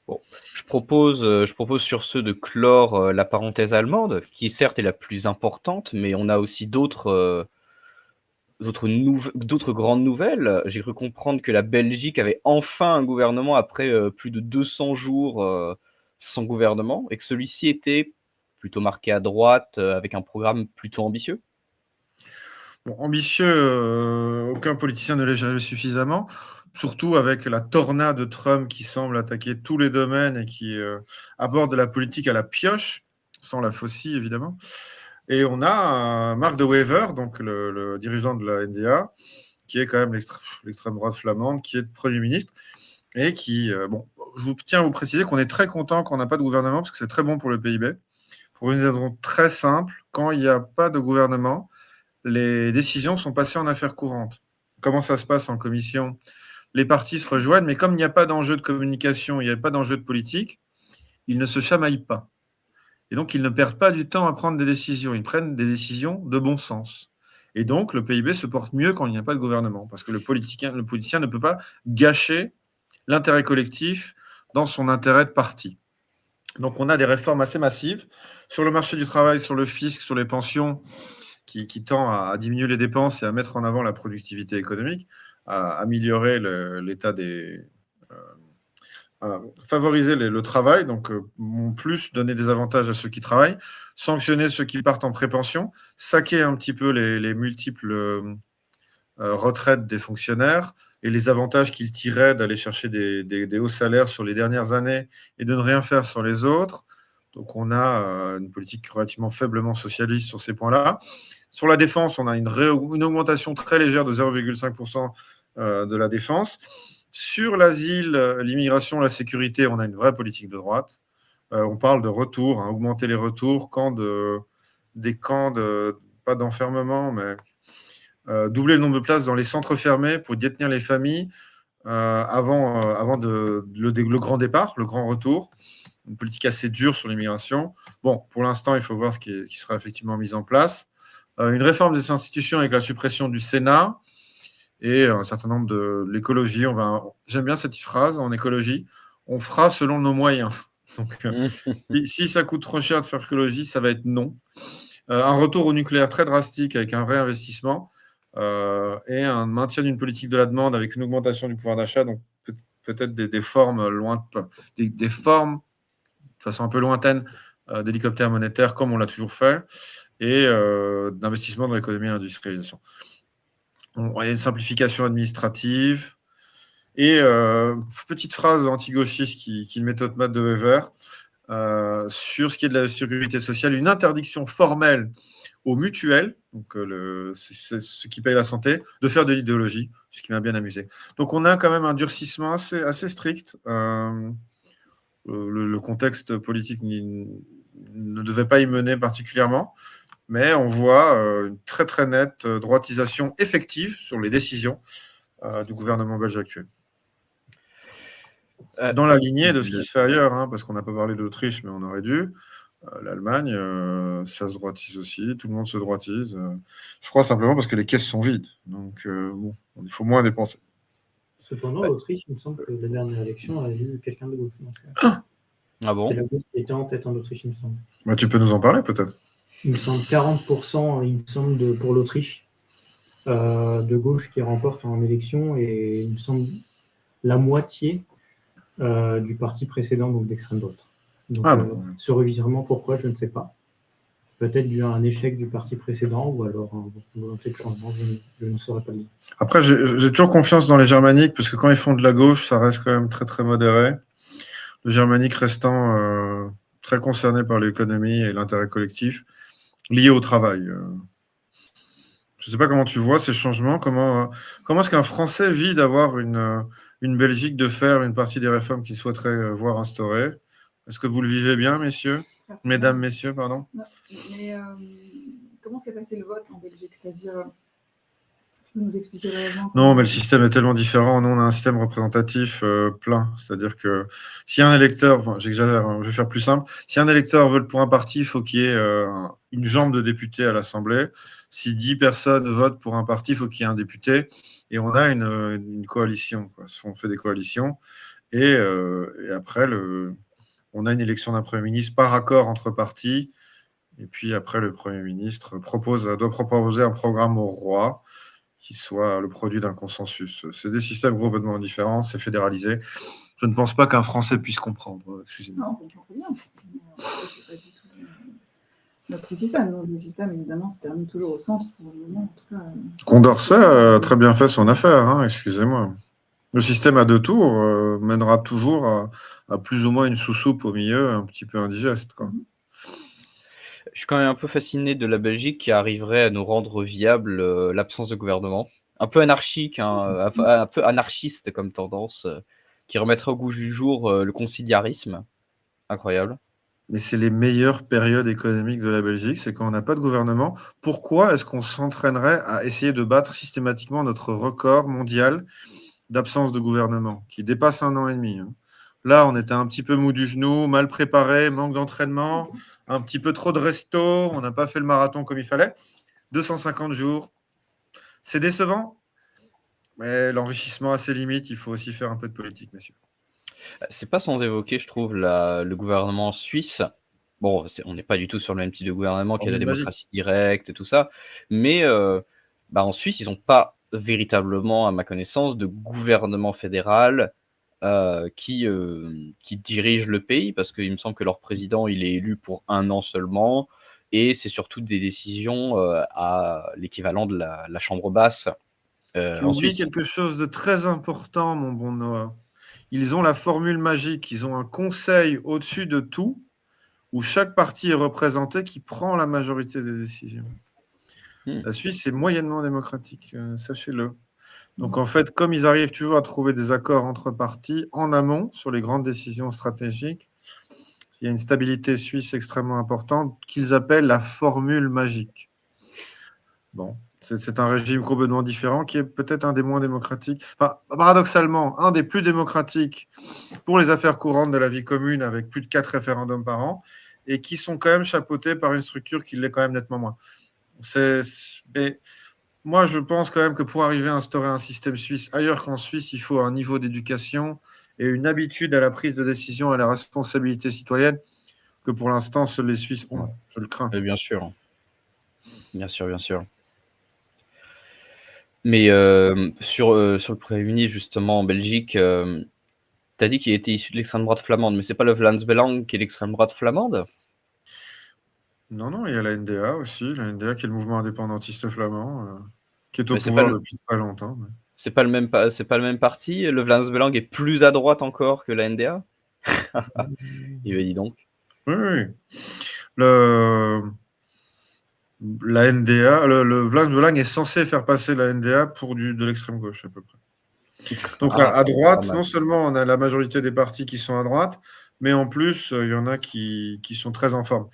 Bon, je propose sur ce de clore la parenthèse allemande, qui certes est la plus importante, mais on a aussi d'autres grandes nouvelles. J'ai cru comprendre que la Belgique avait enfin un gouvernement après plus de 200 jours sans gouvernement, et que celui-ci était plutôt marqué à droite, avec un programme plutôt ambitieux. Bon, ambitieux, aucun politicien ne l'est jamais suffisamment, surtout avec la tornade de Trump qui semble attaquer tous les domaines et qui aborde la politique à la pioche, sans la faucille évidemment. Et on a Mark de Wever, donc le dirigeant de la NDA, qui est quand même l'extrême droite flamande, qui est Premier ministre, et qui, je tiens à vous préciser qu'on est très content qu'on n'a pas de gouvernement, parce que c'est très bon pour le PIB, pour une raison très simple. Quand il n'y a pas de gouvernement, les décisions sont passées en affaires courantes. Comment ça se passe en commission? Les partis se rejoignent, mais comme il n'y a pas d'enjeu de communication, il n'y a pas d'enjeu de politique, ils ne se chamaillent pas. Et donc, ils ne perdent pas du temps à prendre des décisions. Ils prennent des décisions de bon sens. Et donc, le PIB se porte mieux quand il n'y a pas de gouvernement, parce que le politicien ne peut pas gâcher l'intérêt collectif dans son intérêt de parti. Donc, on a des réformes assez massives sur le marché du travail, sur le fisc, sur les pensions, qui tend à diminuer les dépenses et à mettre en avant la productivité économique, à améliorer l'état des... favoriser le travail, donc plus donner des avantages à ceux qui travaillent, sanctionner ceux qui partent en prépension, saquer un petit peu les multiples retraites des fonctionnaires et les avantages qu'ils tiraient d'aller chercher des hauts salaires sur les dernières années et de ne rien faire sur les autres. Donc on a une politique relativement faiblement socialiste sur ces points-là. Sur la défense, on a une augmentation très légère de 0,5% de la défense. Sur l'asile, l'immigration, la sécurité, on a une vraie politique de droite. On parle de retour, augmenter les retours, des camps pas d'enfermement, mais doubler le nombre de places dans les centres fermés pour détenir les familles avant le grand départ, le grand retour. Une politique assez dure sur l'immigration. Bon, pour l'instant, il faut voir ce qui sera effectivement mis en place. Une réforme des institutions avec la suppression du Sénat et un certain nombre de l'écologie. J'aime bien cette phrase en écologie. On fera selon nos moyens. Donc, si ça coûte trop cher de faire écologie, ça va être non. Un retour au nucléaire très drastique avec un réinvestissement et un maintien d'une politique de la demande avec une augmentation du pouvoir d'achat. Donc, peut-être des formes des formes de façon un peu lointaine d'hélicoptères monétaires comme on l'a toujours fait et d'investissement dans l'économie et l'industrialisation. Il y a une simplification administrative et petite phrase anti-gauchiste qui m'automate de Weber sur ce qui est de la sécurité sociale, une interdiction formelle aux mutuelles, donc ceux qui payent la santé, de faire de l'idéologie, ce qui m'a bien amusé. Donc on a quand même un durcissement assez strict. Le contexte politique ne devait pas y mener particulièrement, mais on voit une très très nette droitisation effective sur les décisions du gouvernement belge actuel. Dans la lignée de ce qui se fait ailleurs, parce qu'on n'a pas parlé d'Autriche, mais on aurait dû. L'Allemagne, ça se droitise aussi, tout le monde se droitise. Je crois simplement parce que les caisses sont vides, donc il faut moins dépenser. Cependant, l'Autriche, il me semble que la dernière élection a eu quelqu'un de gauche. Donc, ah bon? c'est la gauche qui était en tête en Autriche, il me semble. Bah, tu peux nous en parler peut-être? Il me semble 40%, il me semble, pour l'Autriche, de gauche qui remporte en élection, et il me semble la moitié du parti précédent, donc d'extrême droite. Donc, ce revirement, pourquoi, je ne sais pas. Peut-être dû à un échec du parti précédent ou alors une volonté de changement, je ne saurais pas le dire. Après, j'ai toujours confiance dans les germaniques parce que quand ils font de la gauche, ça reste quand même très très modéré. Le germanique restant très concerné par l'économie et l'intérêt collectif lié au travail. Je ne sais pas comment tu vois ces changements. Comment est-ce qu'un Français vit d'avoir une Belgique de faire une partie des réformes qu'il souhaiterait voir instaurées? Est-ce que vous le vivez bien, messieurs? Mesdames, messieurs, pardon. Non, mais comment s'est passé le vote en Belgique? C'est-à-dire, tu peux nous expliquer réellement? Non, mais le système est tellement différent. Nous, on a un système représentatif plein. C'est-à-dire que si un électeur, j'exagère, je vais faire plus simple, si un électeur veut pour un parti, il faut qu'il y ait une jambe de députés à l'Assemblée. Si 10 personnes votent pour un parti, il faut qu'il y ait un député. Et on a une coalition, quoi. On fait des coalitions. Et après, on a une élection d'un Premier ministre par accord entre partis. Et puis après, le Premier ministre doit proposer un programme au roi qui soit le produit d'un consensus. C'est des systèmes complètement différents, c'est fédéralisé. Je ne pense pas qu'un Français puisse comprendre. Excusez-moi. Non, on comprend bien. C'est pas du tout notre système. Le système, évidemment, se termine toujours au centre pour le moment. En tout cas, Condorcet a très bien fait son affaire, excusez-moi. Le système à deux tours mènera toujours à plus ou moins une sous-soupe au milieu, un petit peu indigeste, quoi. Je suis quand même un peu fasciné de la Belgique qui arriverait à nous rendre viable l'absence de gouvernement. Un peu anarchique, un peu anarchiste comme tendance, qui remettrait au goût du jour le conciliarisme. Incroyable. Mais c'est les meilleures périodes économiques de la Belgique, c'est quand on n'a pas de gouvernement. Pourquoi est-ce qu'on s'entraînerait à essayer de battre systématiquement notre record mondial d'absence de gouvernement, qui dépasse 1 an et demi? Là, on était un petit peu mou du genou, mal préparé, manque d'entraînement, un petit peu trop de resto, on n'a pas fait le marathon comme il fallait. 250 jours, c'est décevant, mais l'enrichissement a ses limites, il faut aussi faire un peu de politique, messieurs. C'est pas sans évoquer, je trouve, le gouvernement suisse, Bon, on n'est pas du tout sur le même type de gouvernement qu'il y a la Formule magique. démocratie directe et tout ça, mais en Suisse, ils n'ont pas véritablement, à ma connaissance, de gouvernement fédéral qui dirige le pays, parce qu'il me semble que leur président, il est élu pour 1 an seulement, et c'est surtout des décisions à l'équivalent de la chambre basse Tu en oublies Suisse. quelque chose de très important, mon bon Noah. Ils ont la formule magique, ils ont un conseil au-dessus de tout, où chaque parti est représenté, qui prend la majorité des décisions. La Suisse est moyennement démocratique, sachez-le. Donc en fait, comme ils arrivent toujours à trouver des accords entre partis en amont sur les grandes décisions stratégiques, il y a une stabilité suisse extrêmement importante qu'ils appellent la formule magique. Bon, c'est un régime complètement différent qui est peut-être un des moins démocratiques. Enfin, paradoxalement, un des plus démocratiques pour les affaires courantes de la vie commune, avec plus de 4 référendums par an, et qui sont quand même chapeautés par une structure qui l'est quand même nettement moins. Mais moi, je pense quand même que pour arriver à instaurer un système suisse ailleurs qu'en Suisse, il faut un niveau d'éducation et une habitude à la prise de décision et à la responsabilité citoyenne que pour l'instant, seuls les Suisses ont. Je le crains. Bien sûr. Bien sûr, bien sûr. Mais sur le Premier ministre, justement, en Belgique, tu as dit qu'il était issu de l'extrême droite flamande, mais c'est pas le Vlaams Belang qui est l'extrême droite flamande? Non, il y a la NDA aussi, la NDA qui est le mouvement indépendantiste flamand, qui est au Mais c'est pouvoir pas depuis très longtemps. Mais... c'est pas le même parti? Le Vlaams Belang est plus à droite encore que la NDA? Eh ben, dis donc. Oui. La NDA, le Vlaams Belang est censé faire passer la NDA pour de l'extrême gauche à peu près. Donc à droite, non seulement on a la majorité des partis qui sont à droite, mais en plus il y en a qui sont très en forme.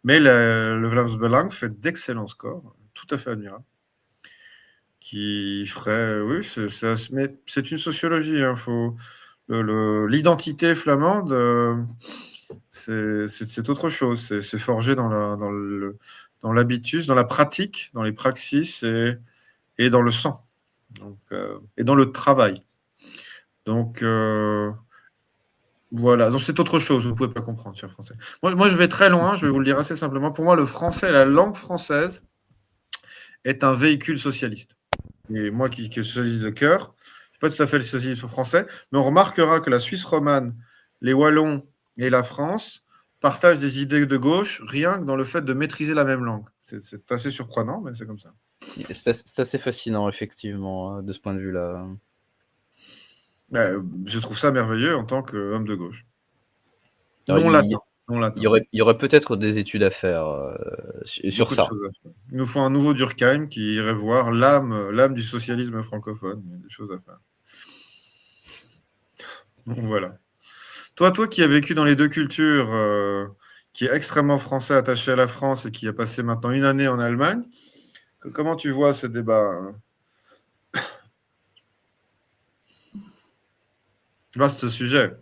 Mais le Vlaams Belang fait d'excellents scores, tout à fait admirables. Qui ferait, oui, mais c'est une sociologie. Hein, l'identité flamande, c'est autre chose. C'est forgé dans l'habitus, dans la pratique, dans les praxis et dans le sang, donc, et dans le travail. Donc voilà, donc c'est autre chose, vous ne pouvez pas comprendre, cher français. Moi, je vais très loin, je vais vous le dire assez simplement. Pour moi, le français, la langue française, est un véhicule socialiste. Et moi qui est socialiste de cœur, je ne suis pas tout à fait le socialiste français, mais on remarquera que la Suisse romane, les Wallons et la France partagent des idées de gauche rien que dans le fait de maîtriser la même langue. C'est assez surprenant, mais c'est comme ça. C'est assez fascinant, effectivement, de ce point de vue-là. Je trouve ça merveilleux en tant qu'homme de gauche. Alors, Non latin. Il y aurait peut-être des études à faire sur ça. Il nous faut un nouveau Durkheim qui irait voir l'âme du socialisme francophone. Il y a des choses à faire. Donc, voilà. Toi qui as vécu dans les deux cultures, qui est extrêmement français, attaché à la France et qui a passé maintenant 1 année en Allemagne, comment tu vois ce débat? Vaste sujet.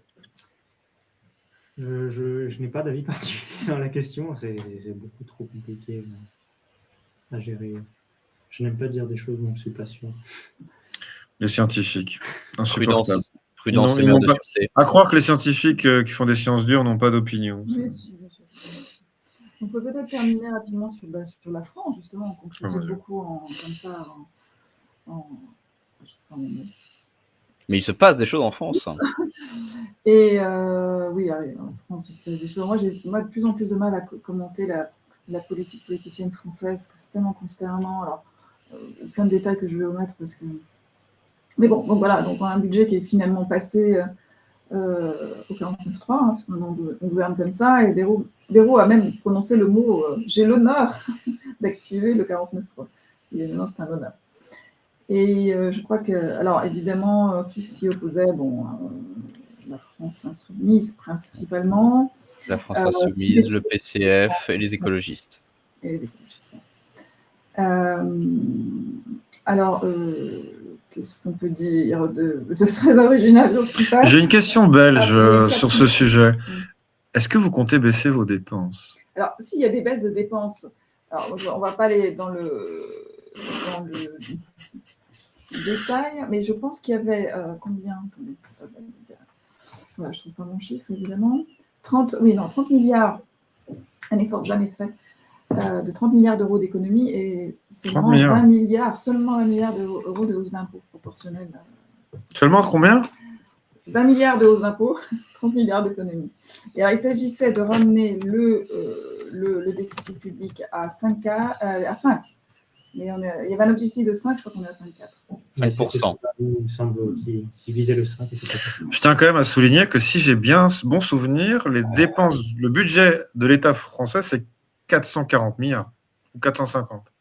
Je n'ai pas d'avis particulier sur la question. C'est beaucoup trop compliqué à gérer. Je n'aime pas dire des choses dont je ne suis pas sûr. Les scientifiques. Insupportable. Prudence et mère de sûreté. À croire que les scientifiques qui font des sciences dures n'ont pas d'opinion. Bien sûr. On peut peut-être terminer rapidement sur la France, justement. On critique beaucoup comme ça. Mais il se passe des choses en France. Et oui, en France, il se passe des choses. Moi, j'ai de plus en plus de mal à commenter la politique politicienne française, que c'est tellement consternant. Alors, plein de détails que je vais omettre parce que. Mais bon, donc voilà, donc on a un budget qui est finalement passé au 49.3, parce que maintenant on gouverne comme ça, et Bayrou a même prononcé le mot j'ai l'honneur d'activer le 49.3. Évidemment, c'est un honneur. Et je crois que, alors évidemment, qui s'y opposait? Bon, la France insoumise principalement. La France insoumise, le PCF et les écologistes. Alors, qu'est-ce qu'on peut dire de très original sur ce qui passe? J'ai une question belge sur ce sujet. Est-ce que vous comptez baisser vos dépenses? Alors, s'il y a des baisses de dépenses, alors on ne va pas aller dans le détail, mais je pense qu'il y avait combien? Voilà, je ne trouve pas mon chiffre, évidemment. 30 milliards un effort jamais fait, de 30 milliards d'euros d'économie et seulement 30 milliards. seulement 20 milliards d'euros de hausse d'impôts proportionnelle. Seulement combien? 20 milliards de hausse d'impôts, 30 milliards d'économies. Et alors, il s'agissait de ramener le déficit public à 5. Mais il y avait un objectif de 5, je crois qu'on est à 5,4. 5%. Il me semble qui visait le 5. Je tiens quand même à souligner que si j'ai bien bon souvenir, les dépenses, le budget de l'État français, c'est 440 milliards ou 450.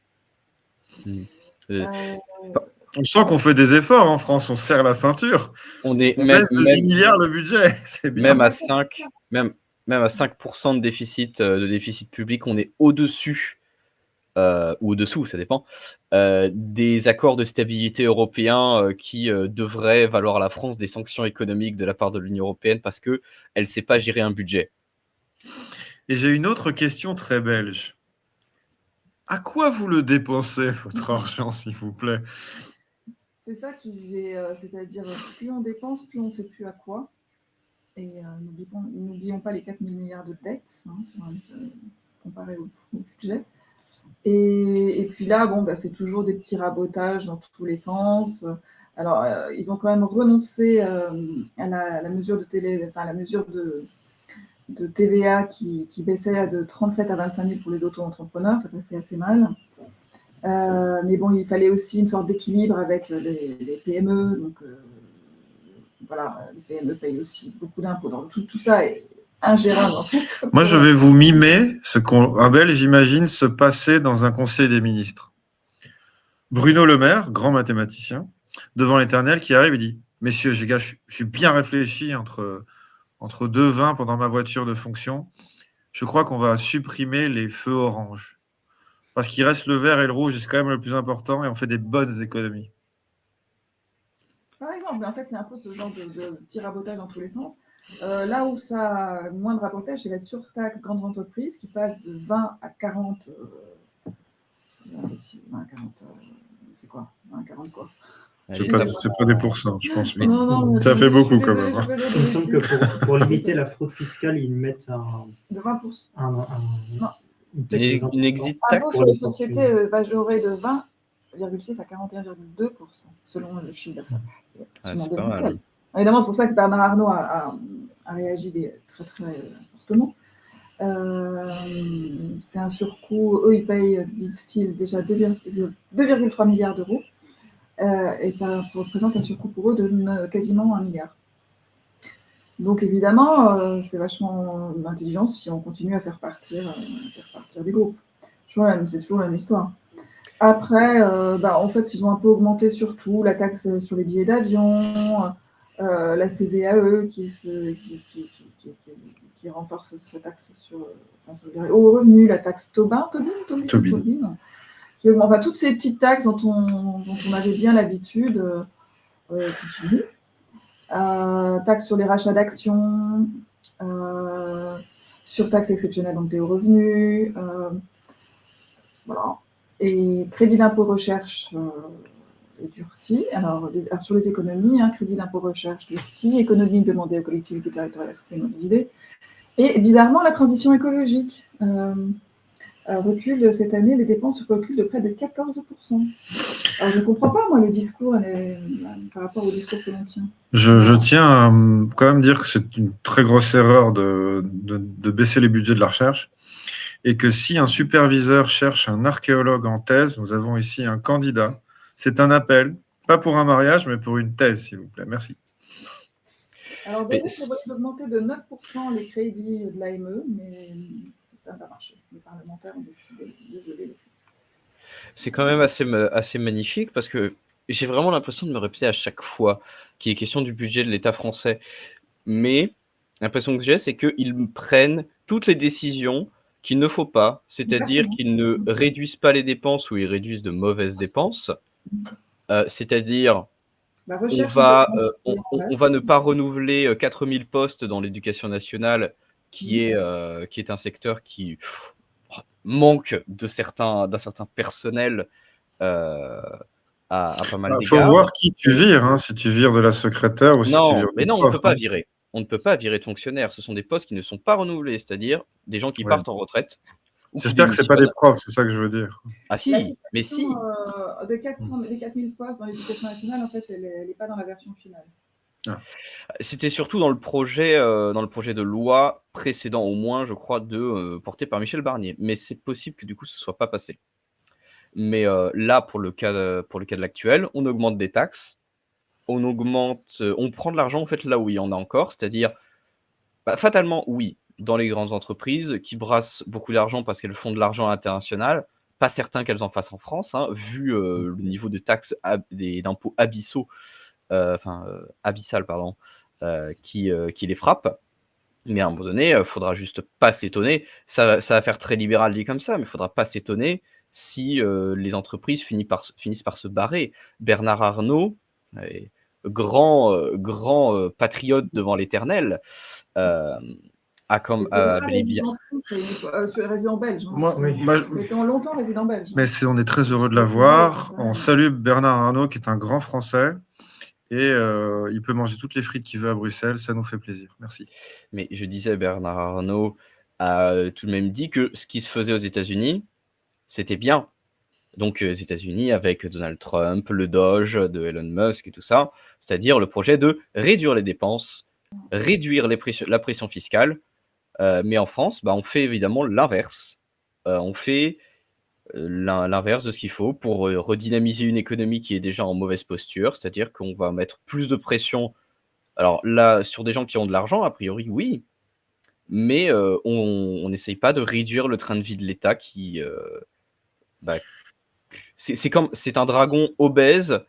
On sent qu'on fait des efforts en France, on serre la ceinture. On est On baisse de 10 milliards le budget. C'est bien. Même à 5% de déficit public, on est au-dessus ou au-dessous, ça dépend, des accords de stabilité européens qui devraient valoir à la France des sanctions économiques de la part de l'Union européenne parce qu'elle ne sait pas gérer un budget. Et j'ai une autre question très belge. À quoi vous le dépensez, votre argent, s'il vous plaît? C'est ça qui est, c'est-à-dire plus on dépense, plus on ne sait plus à quoi. Et n'oublions pas les 4 000 milliards de dettes, comparé au budget. Et puis là, c'est toujours des petits rabotages dans tous les sens. Alors, ils ont quand même renoncé à la mesure de TVA qui baissait de 37 à 25 000 pour les auto-entrepreneurs. Ça passait assez mal. Mais bon, il fallait aussi une sorte d'équilibre avec les PME. Donc, voilà, les PME payent aussi beaucoup d'impôts. Donc, tout ça est ingérable, en fait. Moi, je vais vous mimer ce qu'un Belge imagine se passer dans un conseil des ministres. Bruno Le Maire, grand mathématicien, devant l'Éternel, qui arrive et dit « Messieurs, les gars, je suis bien réfléchi entre deux vins pendant ma voiture de fonction. Je crois qu'on va supprimer les feux orange. Parce qu'il reste le vert et le rouge, et c'est quand même le plus important, et on fait des bonnes économies. » Par exemple, mais en fait, c'est un peu ce genre de petit rabotage dans tous les sens. Là où ça a moins de rabotage, c'est la surtaxe grande entreprise qui passe de 20 à 40. 20 à 40, c'est quoi 20 à 40 quoi? C'est pas des pourcents, je pense. Non, ça fait beaucoup quand même. Il me semble que pour limiter la fraude fiscale, ils mettent de 20%. Une exit tax pour les sociétés va jouer de 20,6 à 41,2% selon le chiffre d'affaires. C'est absolument démentiel. Évidemment, c'est pour ça que Bernard Arnault a réagi très très fortement. C'est un surcoût. Eux, ils payent, disent-ils, déjà 2,3 milliards d'euros. Et ça représente un surcoût pour eux de quasiment 1 milliard. Donc évidemment, c'est vachement intelligent si on continue à faire partir des groupes. C'est toujours la même histoire. Après, en fait, ils ont un peu augmenté surtout la taxe sur les billets d'avion, la CVAE qui renforce sa taxe sur les hauts revenus, la taxe Tobin, qui augmente. Enfin, toutes ces petites taxes dont on avait bien l'habitude continuent. Taxe sur les rachats d'actions, surtaxe exceptionnelle donc des hauts revenus, voilà. Et crédit d'impôt recherche est durci. Alors, sur les économies, crédit d'impôt recherche durci, économie demandée aux collectivités territoriales, c'est une idée. Et bizarrement, la transition écologique recule cette année, les dépenses reculent de près de 14%. Alors, je ne comprends pas, moi, le discours par rapport au discours que l'on tient. Je tiens à quand même dire que c'est une très grosse erreur de baisser les budgets de la recherche et que si un superviseur cherche un archéologue en thèse, nous avons ici un candidat. C'est un appel, pas pour un mariage, mais pour une thèse, s'il vous plaît. Merci. Alors, déjà, on va augmenter de 9% les crédits de l'AME, mais ça n'a pas marché. Les parlementaires ont décidé de geler. C'est quand même assez magnifique parce que j'ai vraiment l'impression de me répéter à chaque fois qu'il est question du budget de l'État français. Mais l'impression que j'ai, c'est qu'ils prennent toutes les décisions qu'il ne faut pas, c'est-à-dire qu'ils ne réduisent pas les dépenses ou ils réduisent de mauvaises dépenses. C'est-à-dire, on va ne pas renouveler 4000 postes dans l'éducation nationale, qui est un secteur qui manque d'un certain personnel à pas mal d'égards. Il faut voir qui tu vires, si tu vires de la secrétaire ou si tu vires mais non, on ne peut pas virer. on ne peut pas virer de fonctionnaires. Ce sont des postes qui ne sont pas renouvelés, c'est-à-dire des gens qui Ouais. partent en retraite. Ou qui J'espère que c'est pas des démissionnent. profs, c'est ça que je veux dire. Ah La si, mais si. suppression des 4000 postes dans l'éducation nationale, en fait, elle n'est pas dans la version finale. C'était surtout dans le projet de loi précédent, au moins, je crois, porté par Michel Barnier. Mais c'est possible que du coup, ce soit pas passé. Mais là, pour le cas de l'actuel, on augmente des taxes, on prend de l'argent en fait là où il y en a encore, c'est-à-dire, fatalement, oui, dans les grandes entreprises qui brassent beaucoup d'argent parce qu'elles font de l'argent à l'international. Pas certain qu'elles en fassent en France, hein, vu le niveau de taxes d'impôts abyssaux, abyssal, pardon, qui les frappent. Mais à un moment donné, faudra juste pas s'étonner. Ça va faire très libéral dit comme ça, mais faudra pas s'étonner si les entreprises finissent par se barrer. Bernard Arnault, grand patriote devant l'Éternel, a bel et bien. Sur les résidents belges. Moi, Étant longtemps résident belge. mais on est très heureux de l'avoir. On salue Bernard Arnault, qui est un grand Français. Et il peut manger toutes les frites qu'il veut à Bruxelles. Ça nous fait plaisir. Merci. Mais je disais, Bernard Arnault a tout de même dit que ce qui se faisait aux États-Unis, c'était bien. Donc, aux États-Unis, avec Donald Trump, le Doge de Elon Musk et tout ça, c'est-à-dire le projet de réduire les dépenses, réduire la pression fiscale. Mais en France, on fait évidemment l'inverse. On fait l'inverse de ce qu'il faut pour redynamiser une économie qui est déjà en mauvaise posture, c'est-à-dire qu'on va mettre plus de pression. Alors là, sur des gens qui ont de l'argent, a priori, oui, mais on n'essaye pas de réduire le train de vie de l'État qui... c'est un dragon obèse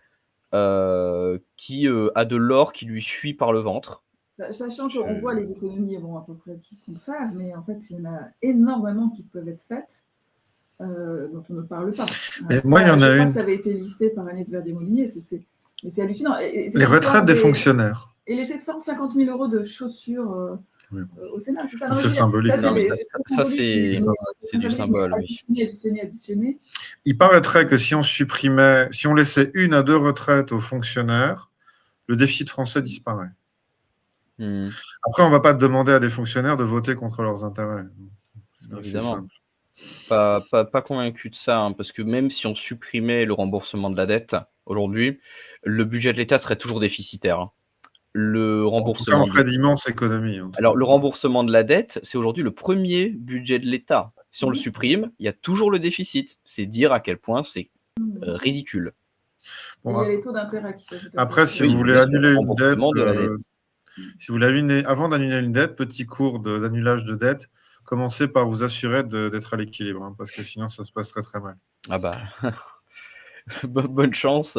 qui a de l'or qui lui fuit par le ventre. Sachant qu'on voit les économies à peu près qu'ils comptent faire, mais en fait, il y en a énormément qui peuvent être faites, dont on ne parle pas. Moi, il y en a une. Ça avait été listé par Agnès Verdet-Molinier, mais c'est hallucinant. Les retraites des fonctionnaires. Et les 750 000 € de chaussures au Sénat, c'est ça? C'est symbolique. Ça, c'est du symbole. Additionné. Il paraîtrait que si on laissait 1 à 2 retraites aux fonctionnaires, le déficit français disparaît. Après, on ne va pas demander à des fonctionnaires de voter contre leurs intérêts. Évidemment. Pas convaincu de ça, hein, parce que même si on supprimait le remboursement de la dette aujourd'hui, le budget de l'État serait toujours déficitaire. Hein. Le remboursement. En tout cas, on ferait d'immenses économies. Alors, le remboursement de la dette, c'est aujourd'hui le premier budget de l'État. Si on le supprime, il y a toujours le déficit. C'est dire à quel point c'est ridicule. Il y a les taux d'intérêt qui s'ajoutent. Après, si vous voulez annuler une dette, si vous voulez avant d'annuler une dette, petit cours d'annulage de dette, commencez par vous assurer d'être à l'équilibre, hein, parce que sinon, ça se passe très très mal. Ah bah, bonne chance.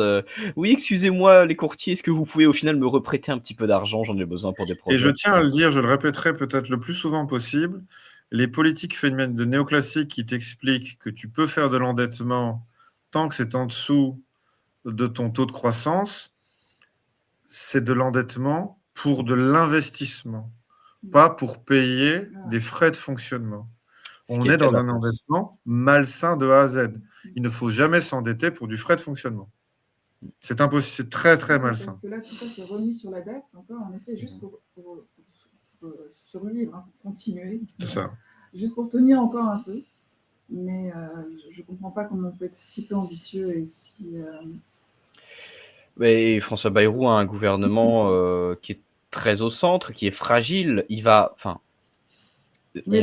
Oui, excusez-moi les courtiers, est-ce que vous pouvez au final me reprêter un petit peu d'argent? J'en ai besoin pour des projets. Et je tiens à le dire, je le répéterai peut-être le plus souvent possible, les politiques phénomènes de néoclassique qui t'expliquent que tu peux faire de l'endettement tant que c'est en dessous de ton taux de croissance, c'est de l'endettement pour de l'investissement, pas pour payer des frais de fonctionnement. On est dans un endettement malsain de A à Z. Il ne faut jamais s'endetter pour du frais de fonctionnement. C'est impossible, c'est très très malsain. Parce que là, tout ça, c'est remis sur la dette, encore en effet, juste pour se revivre, hein, pour continuer. C'est ça. Juste pour tenir encore un peu. Mais je ne comprends pas comment on peut être si peu ambitieux et si... Mais François Bayrou a un gouvernement qui est très au centre, qui est fragile. On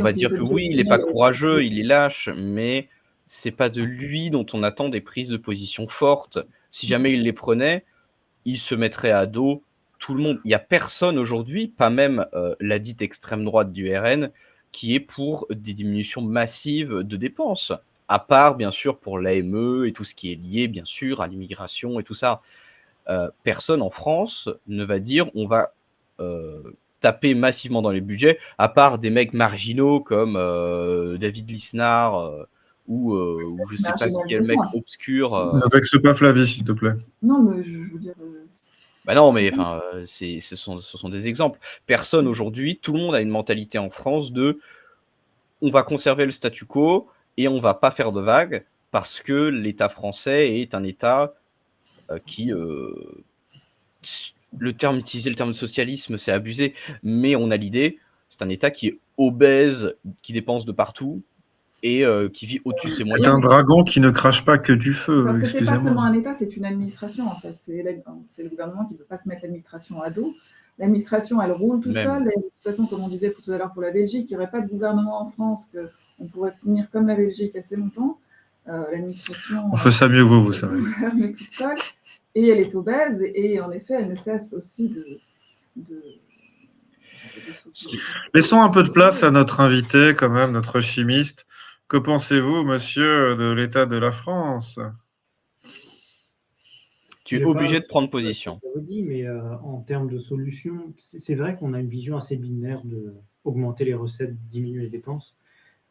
va dire que oui, il n'est pas courageux, il est lâche, mais c'est pas de lui dont on attend des prises de position fortes. Si jamais il les prenait, il se mettrait à dos tout le monde. Il n'y a personne aujourd'hui, pas même la dite extrême droite du RN, qui est pour des diminutions massives de dépenses, à part bien sûr pour l'AME et tout ce qui est lié bien sûr à l'immigration et tout ça. Personne en France ne va dire on va taper massivement dans les budgets, à part des mecs marginaux comme David Lisnard ou je sais pas quel mec obscur. Ne vexe pas Flavie, s'il te plaît. Non, mais je veux dire... non, mais enfin, ce sont des exemples. Personne aujourd'hui, tout le monde a une mentalité en France de on va conserver le statu quo et on va pas faire de vagues parce que l'État français est un État qui utiliser le terme de socialisme, c'est abusé, mais on a l'idée, c'est un État qui est obèse, qui dépense de partout et qui vit au-dessus de ses C'est moyens. un dragon qui ne crache pas que du feu, Parce que c'est pas seulement excusez-moi. un État, c'est une administration en fait. C'est le gouvernement qui ne peut pas se mettre l'administration à dos. L'administration, elle roule toute Même. seule. Et de toute façon, comme on disait tout à l'heure pour la Belgique, il n'y aurait pas de gouvernement en France qu'on pourrait tenir comme la Belgique assez longtemps. L'administration On fait ça mieux que vous savez. gouverne toute seule et elle est obèse et en effet, elle ne cesse aussi de Laissons un peu de place à notre invité, quand même, notre chimiste. Que pensez-vous, monsieur, de l'état de la France? Tu es J'ai obligé pas- de prendre position. Je vous dis, mais en termes de solutions, c'est vrai qu'on a une vision assez binaire de augmenter les recettes, diminuer les dépenses.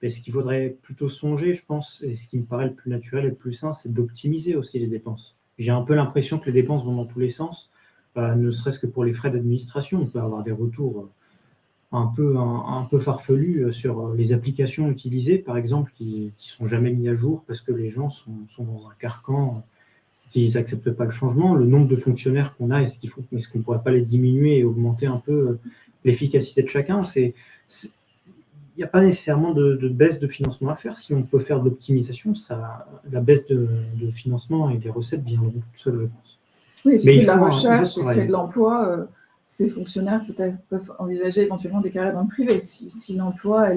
Mais ce qu'il faudrait plutôt songer, je pense, et ce qui me paraît le plus naturel et le plus sain, c'est d'optimiser aussi les dépenses. J'ai un peu l'impression que les dépenses vont dans tous les sens, ne serait-ce que pour les frais d'administration. On peut avoir des retours un peu farfelus sur les applications utilisées, par exemple, qui sont jamais mis à jour parce que les gens sont dans un carcan, qu'ils n'acceptent pas le changement. Le nombre de fonctionnaires qu'on a, est-ce qu'on ne pourrait pas les diminuer et augmenter un peu l'efficacité de chacun? Il n'y a pas nécessairement de baisse de financement à faire. Si on peut faire de l'optimisation, la baisse de financement et des recettes viendront toutes seules, je pense. Oui, Mais et il la faut recherche et travailler. créer de l'emploi, ces fonctionnaires peuvent envisager éventuellement des carrières dans le privé si l'emploi et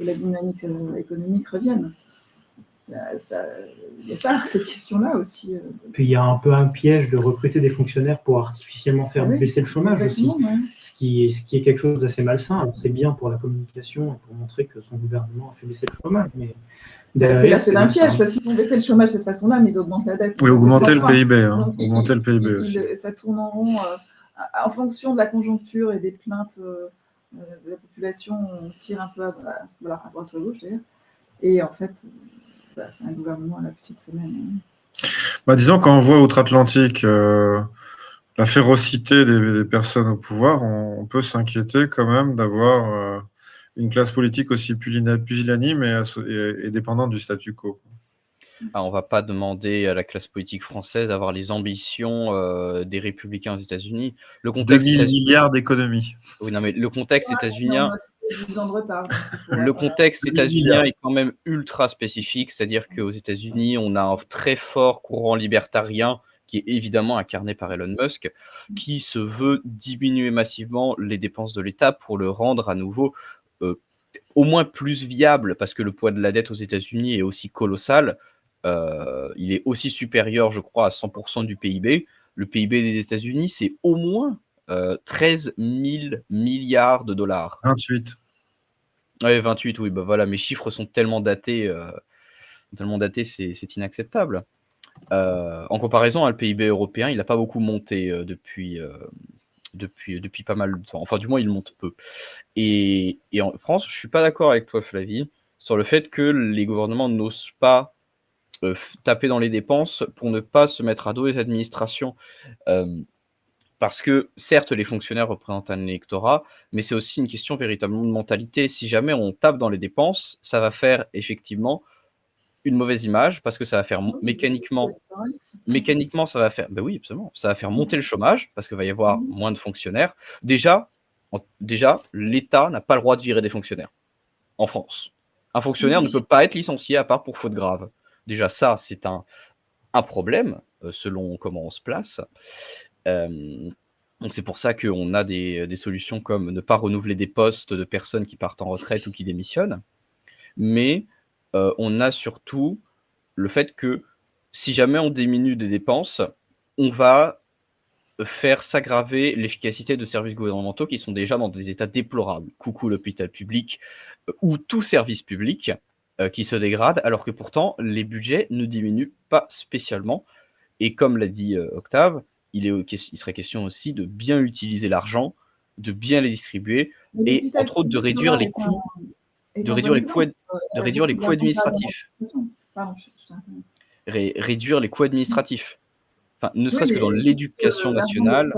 la dynamique économique reviennent. Il y a ça, cette question-là aussi. Puis il y a un peu un piège de recruter des fonctionnaires pour artificiellement faire Oui, baisser le chômage aussi, exactement, ouais. ce qui est quelque chose d'assez malsain. Alors, c'est bien pour la communication et pour montrer que son gouvernement a fait baisser le chômage, mais C'est un piège parce qu'ils font baisser le chomage de cette façon-là, mais ils augmentent la dette. Oui, augmenter le Enfin, PIB. Hein. donc, Augmenter le PIB aussi. Ça tourne en rond en fonction de la conjoncture et des plaintes de la population. On tire un peu à droite ou à gauche d'ailleurs. Et en fait, c'est un gouvernement à la petite semaine. Bah, disons, quand on voit outre-Atlantique la férocité des personnes au pouvoir, on peut s'inquiéter quand même d'avoir une classe politique aussi pusillanime et dépendante du statu quo. On ne va pas demander à la classe politique française d'avoir les ambitions des républicains aux États-Unis. Le contexte 2000 milliards d'économies. Oui, non, mais le contexte états-unien, Le contexte états-unien est quand même ultra spécifique, c'est-à-dire qu'aux États-Unis, on a un très fort courant libertarien qui est évidemment incarné par Elon Musk, qui se veut diminuer massivement les dépenses de l'État pour le rendre à nouveau au moins plus viable, parce que le poids de la dette aux États-Unis est aussi colossal. Il est aussi supérieur, je crois, à 100% du PIB. Le PIB des États-Unis, c'est au moins 13 000 milliards de dollars. 28. Ouais, 28, oui, bah voilà, mes chiffres sont tellement datés, c'est inacceptable. En comparaison, le PIB européen, il n'a pas beaucoup monté depuis pas mal de temps. Enfin, du moins, il monte peu. Et en France, je suis pas d'accord avec toi, Flavie, sur le fait que les gouvernements n'osent pas taper dans les dépenses pour ne pas se mettre à dos les administrations. Parce que, certes, les fonctionnaires représentent un électorat, mais c'est aussi une question véritablement de mentalité. Si jamais on tape dans les dépenses, ça va faire effectivement une mauvaise image, parce que ça va faire mécaniquement, ça va faire, ben oui, absolument, ça va faire monter le chômage, parce qu'il va y avoir moins de fonctionnaires. Déjà, l'État n'a pas le droit de virer des fonctionnaires en France. Un fonctionnaire ne peut pas être licencié à part pour faute grave. Déjà, ça, c'est un problème, selon comment on se place. Donc c'est pour ça qu'on a des solutions comme ne pas renouveler des postes de personnes qui partent en retraite ou qui démissionnent. Mais on a surtout le fait que si jamais on diminue des dépenses, on va faire s'aggraver l'efficacité de services gouvernementaux qui sont déjà dans des états déplorables. Coucou l'hôpital public ou tout service public qui se dégrade, alors que pourtant les budgets ne diminuent pas spécialement. Et comme l'a dit Octave, il serait question aussi de bien utiliser l'argent, de bien les distribuer et entre autres de réduire les coûts, réduire les coûts administratifs. Réduire les coûts administratifs. Enfin, ne serait-ce que dans l'éducation nationale,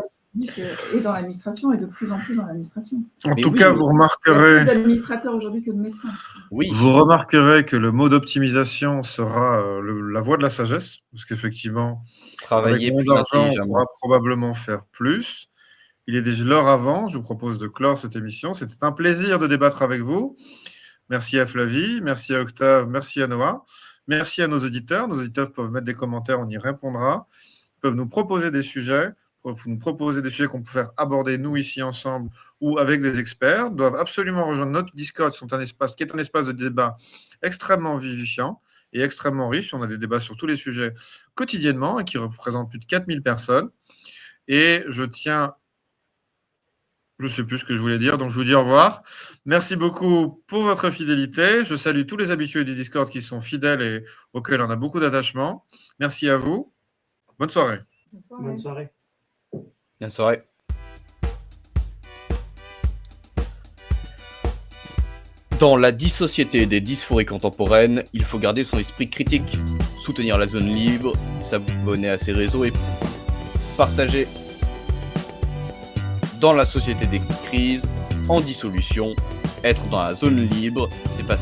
Et dans l'administration, et de plus en plus dans l'administration. En Mais tout oui, cas, mais- vous Il y a remarquerez, plus d'administrateurs aujourd'hui que de médecins. Oui, vous remarquerez que le mot d'optimisation sera la voie de la sagesse, parce qu'effectivement, avec travailler moins plus d'argent, on intelligemment. pourra probablement faire plus. Il est déjà l'heure avant, je vous propose de clore cette émission. C'était un plaisir de débattre avec vous. Merci à Flavie, merci à Octave, merci à Noah. Merci à nos auditeurs. Nos auditeurs peuvent mettre des commentaires, on y répondra. Ils peuvent nous proposer des sujets, nous proposer des sujets qu'on peut faire aborder nous ici ensemble ou avec des experts. Ils doivent absolument rejoindre notre Discord, qui est un espace de débat extrêmement vivifiant et extrêmement riche. On a des débats sur tous les sujets quotidiennement et qui représentent plus de 4000 personnes. Et je ne sais plus ce que je voulais dire, donc je vous dis au revoir. Merci beaucoup pour votre fidélité. Je salue tous les habitués du Discord qui sont fidèles et auxquels on a beaucoup d'attachement. Merci à vous. Bonne soirée. Bonne soirée. Bonne soirée. Dans la dissociété des dysphories contemporaines, il faut garder son esprit critique, soutenir la zone libre, s'abonner à ses réseaux et partager. Dans la société des crises, en dissolution, être dans la zone libre, c'est pas